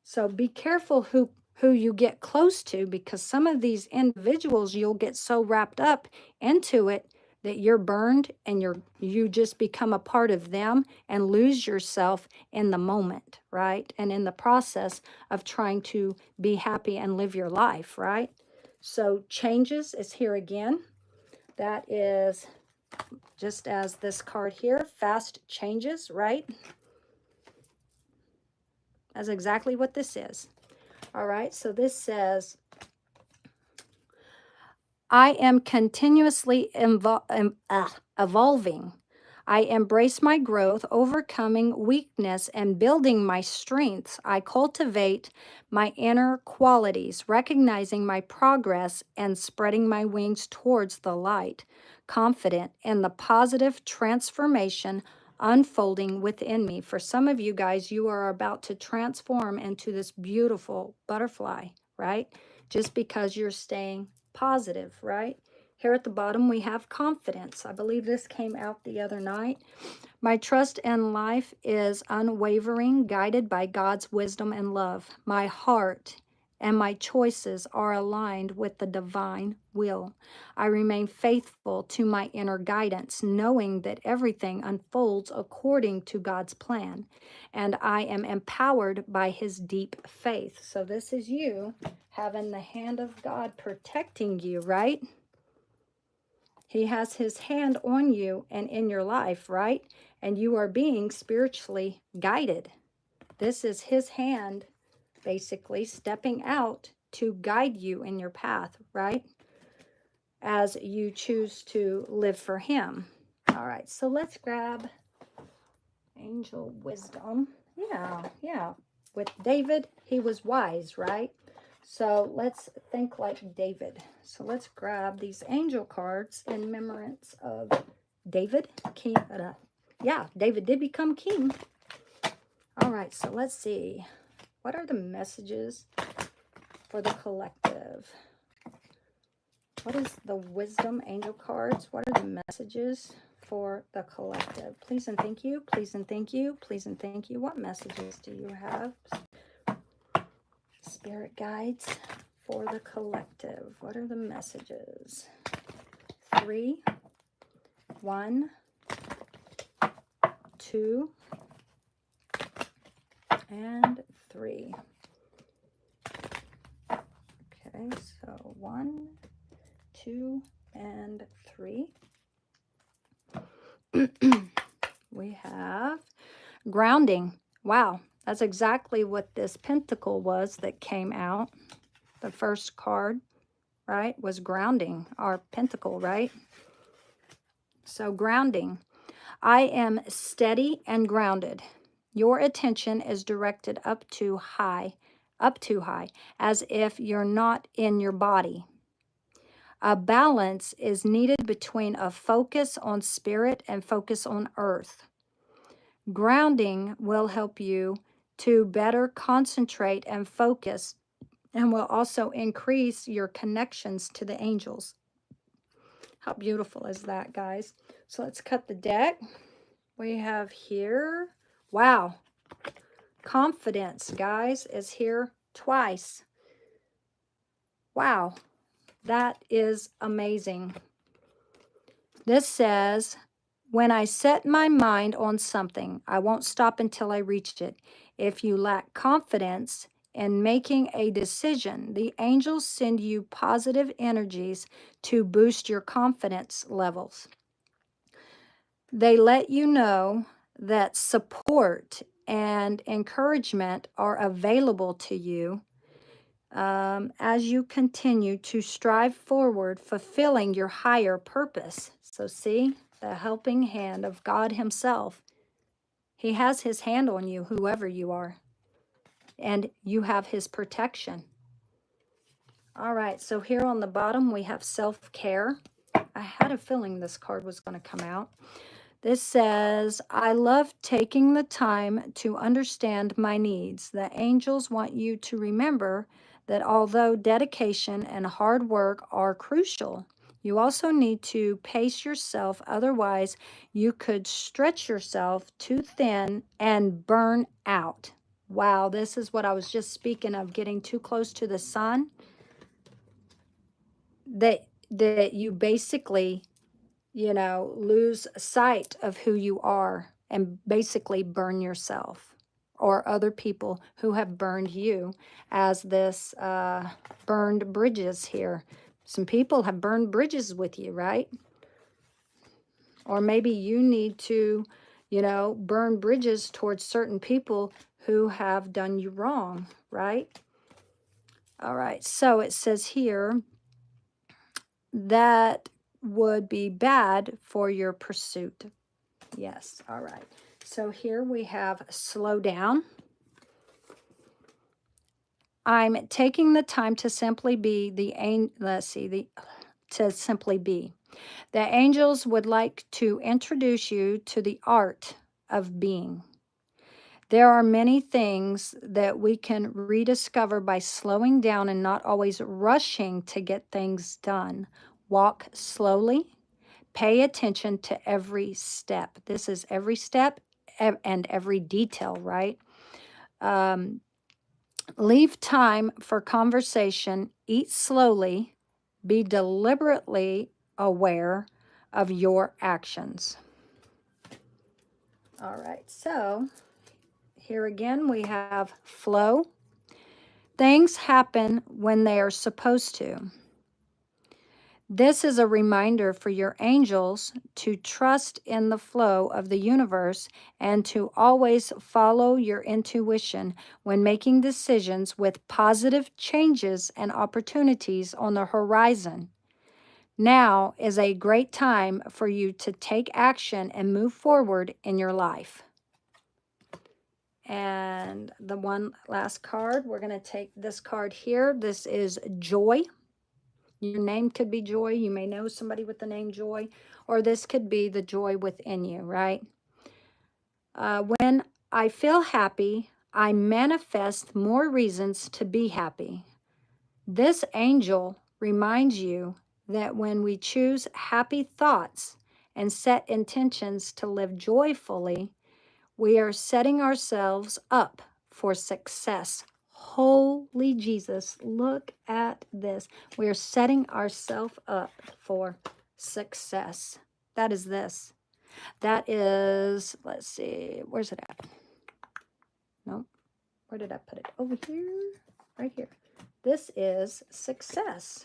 So be careful who you get close to, because some of these individuals, you'll get so wrapped up into it that you're burned and you just become a part of them and lose yourself in the moment, right? And in the process of trying to be happy and live your life, right? So changes is here again. That is just as this card here, fast changes, right? That's exactly what this is. All right, so this says, I am continuously evolving. I embrace my growth, overcoming weakness and building my strengths. I cultivate my inner qualities, recognizing my progress and spreading my wings towards the light, confident in the positive transformation unfolding within me. For some of you guys, you are about to transform into this beautiful butterfly, right? Just because you're staying positive, right? Here at the bottom, we have confidence. I believe this came out the other night. My trust in life is unwavering, guided by God's wisdom and love. My heart and my choices are aligned with the divine will. I remain faithful to my inner guidance, knowing that everything unfolds according to God's plan, and I am empowered by his deep faith. So this is you having the hand of God protecting you, right? He has his hand on you and in your life, right? And you are being spiritually guided. This is his hand basically stepping out to guide you in your path, right? As you choose to live for him. All right, so let's grab angel wisdom. Yeah. With David, he was wise, right? So let's think like David. So let's grab these angel cards in remembrance of David. King. David did become king. All right, so let's see. What are the messages for the collective? What is the wisdom angel cards? What are the messages for the collective? Please and thank you. Please and thank you. Please and thank you. What messages do you have? Spirit guides for the collective. What are the messages? 3, 1, 2, and 3. Okay, so 1, 2, and 3. We have grounding. Wow, that's exactly what this pentacle was that came out. The first card, right, was grounding, our pentacle, right? So grounding. I am steady and grounded. Your attention is directed up too high, as if you're not in your body. A balance is needed between a focus on spirit and focus on earth. Grounding will help you to better concentrate and focus, and will also increase your connections to the angels. How beautiful is that, guys? So let's cut the deck. We have here, wow, confidence, guys, is here twice. Wow, that is amazing. This says, when I set my mind on something, I won't stop until I reach it. If you lack confidence in making a decision, the angels send you positive energies to boost your confidence levels. They let you know that support and encouragement are available to you as you continue to strive forward, fulfilling your higher purpose. So see, the helping hand of God himself. He has his hand on you, whoever you are, and you have his protection. All right, so here on the bottom, we have self-care. I had a feeling this card was going to come out. This says, I love taking the time to understand my needs. The angels want you to remember that although dedication and hard work are crucial, you also need to pace yourself. Otherwise, you could stretch yourself too thin and burn out. Wow, this is what I was just speaking of, getting too close to the sun. That you basically, you know, lose sight of who you are and basically burn yourself or other people who have burned you, as this burned bridges here. Some people have burned bridges with you, right? Or maybe you need to, you know, burn bridges towards certain people who have done you wrong, right? All right, so it says here that would be bad for your pursuit. Yes, all right. So here we have slow down. I'm taking the time to simply be to simply be. The angels would like to introduce you to the art of being. There are many things that we can rediscover by slowing down and not always rushing to get things done. Walk slowly. Pay attention to every step. This is every step and every detail, right? Leave time for conversation. Eat slowly. Be deliberately aware of your actions. All right, so here again we have flow. Things happen when they are supposed to. This is a reminder for your angels to trust in the flow of the universe and to always follow your intuition when making decisions with positive changes and opportunities on the horizon. Now is a great time for you to take action and move forward in your life. And the one last card, we're going to take this card here. This is Joy. Your name could be Joy. You may know somebody with the name Joy, or this could be the joy within you, right? When I feel happy, I manifest more reasons to be happy. This angel reminds you that when we choose happy thoughts and set intentions to live joyfully, we are setting ourselves up for success. Holy Jesus, look at this. We are setting ourselves up for success. That is this. That is, let's see, where's it at? Nope. Where did I put it? Over here, right here. This is success,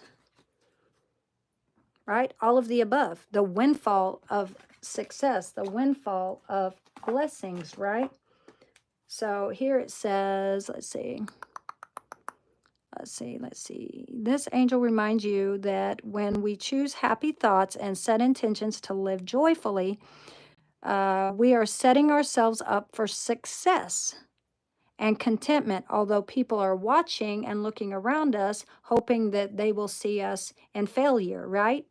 right? All of the above. The windfall of success, the windfall of blessings, right? So here it says, let's see. This angel reminds you that when we choose happy thoughts and set intentions to live joyfully, we are setting ourselves up for success and contentment, although people are watching and looking around us, hoping that they will see us in failure, right?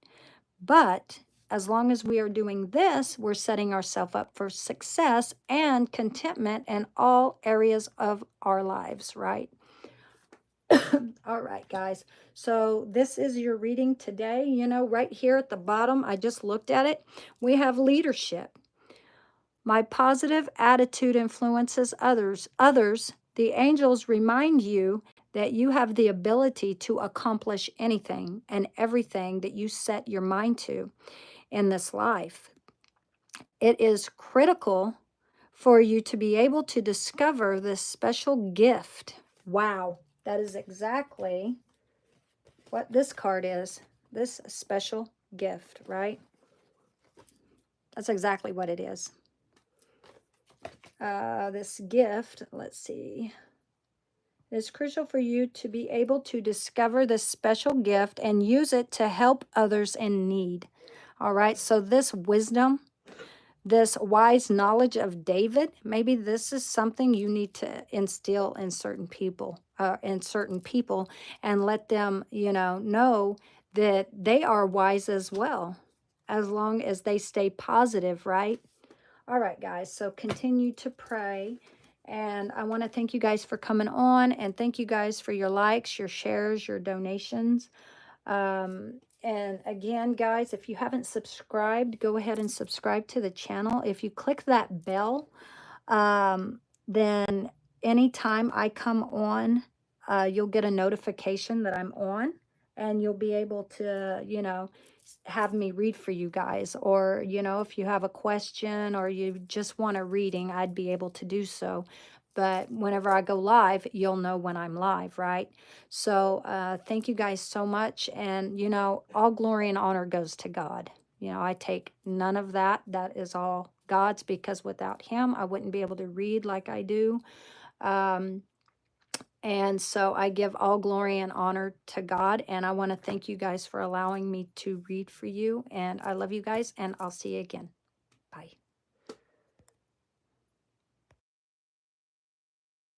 But as long as we are doing this, we're setting ourselves up for success and contentment in all areas of our lives, right? All right, guys. So this is your reading today. You know, right here at the bottom, I just looked at it. We have leadership. My positive attitude influences others. The angels remind you that you have the ability to accomplish anything and everything that you set your mind to in this life. It is critical for you to be able to discover this special gift. Wow, that is exactly what this card is. This special gift, right? That's exactly what it is. This gift, let's see. It is crucial for you to be able to discover this special gift and use it to help others in need. All right, so this wisdom, this wise knowledge of David, maybe this is something you need to instill in certain people, and let them, know that they are wise as well, as long as they stay positive, right? All right, guys, so continue to pray. And I want to thank you guys for coming on, and thank you guys for your likes, your shares, your donations. And again, guys, if you haven't subscribed, go ahead and subscribe to the channel. If you click that bell, then anytime I come on, you'll get a notification that I'm on, and you'll be able to, have me read for you guys. Or, if you have a question or you just want a reading, I'd be able to do so. But whenever I go live, you'll know when I'm live, right? So thank you guys so much. And, all glory and honor goes to God. I take none of that. That is all God's, because without him, I wouldn't be able to read like I do. And so I give all glory and honor to God. And I want to thank you guys for allowing me to read for you. And I love you guys, and I'll see you again.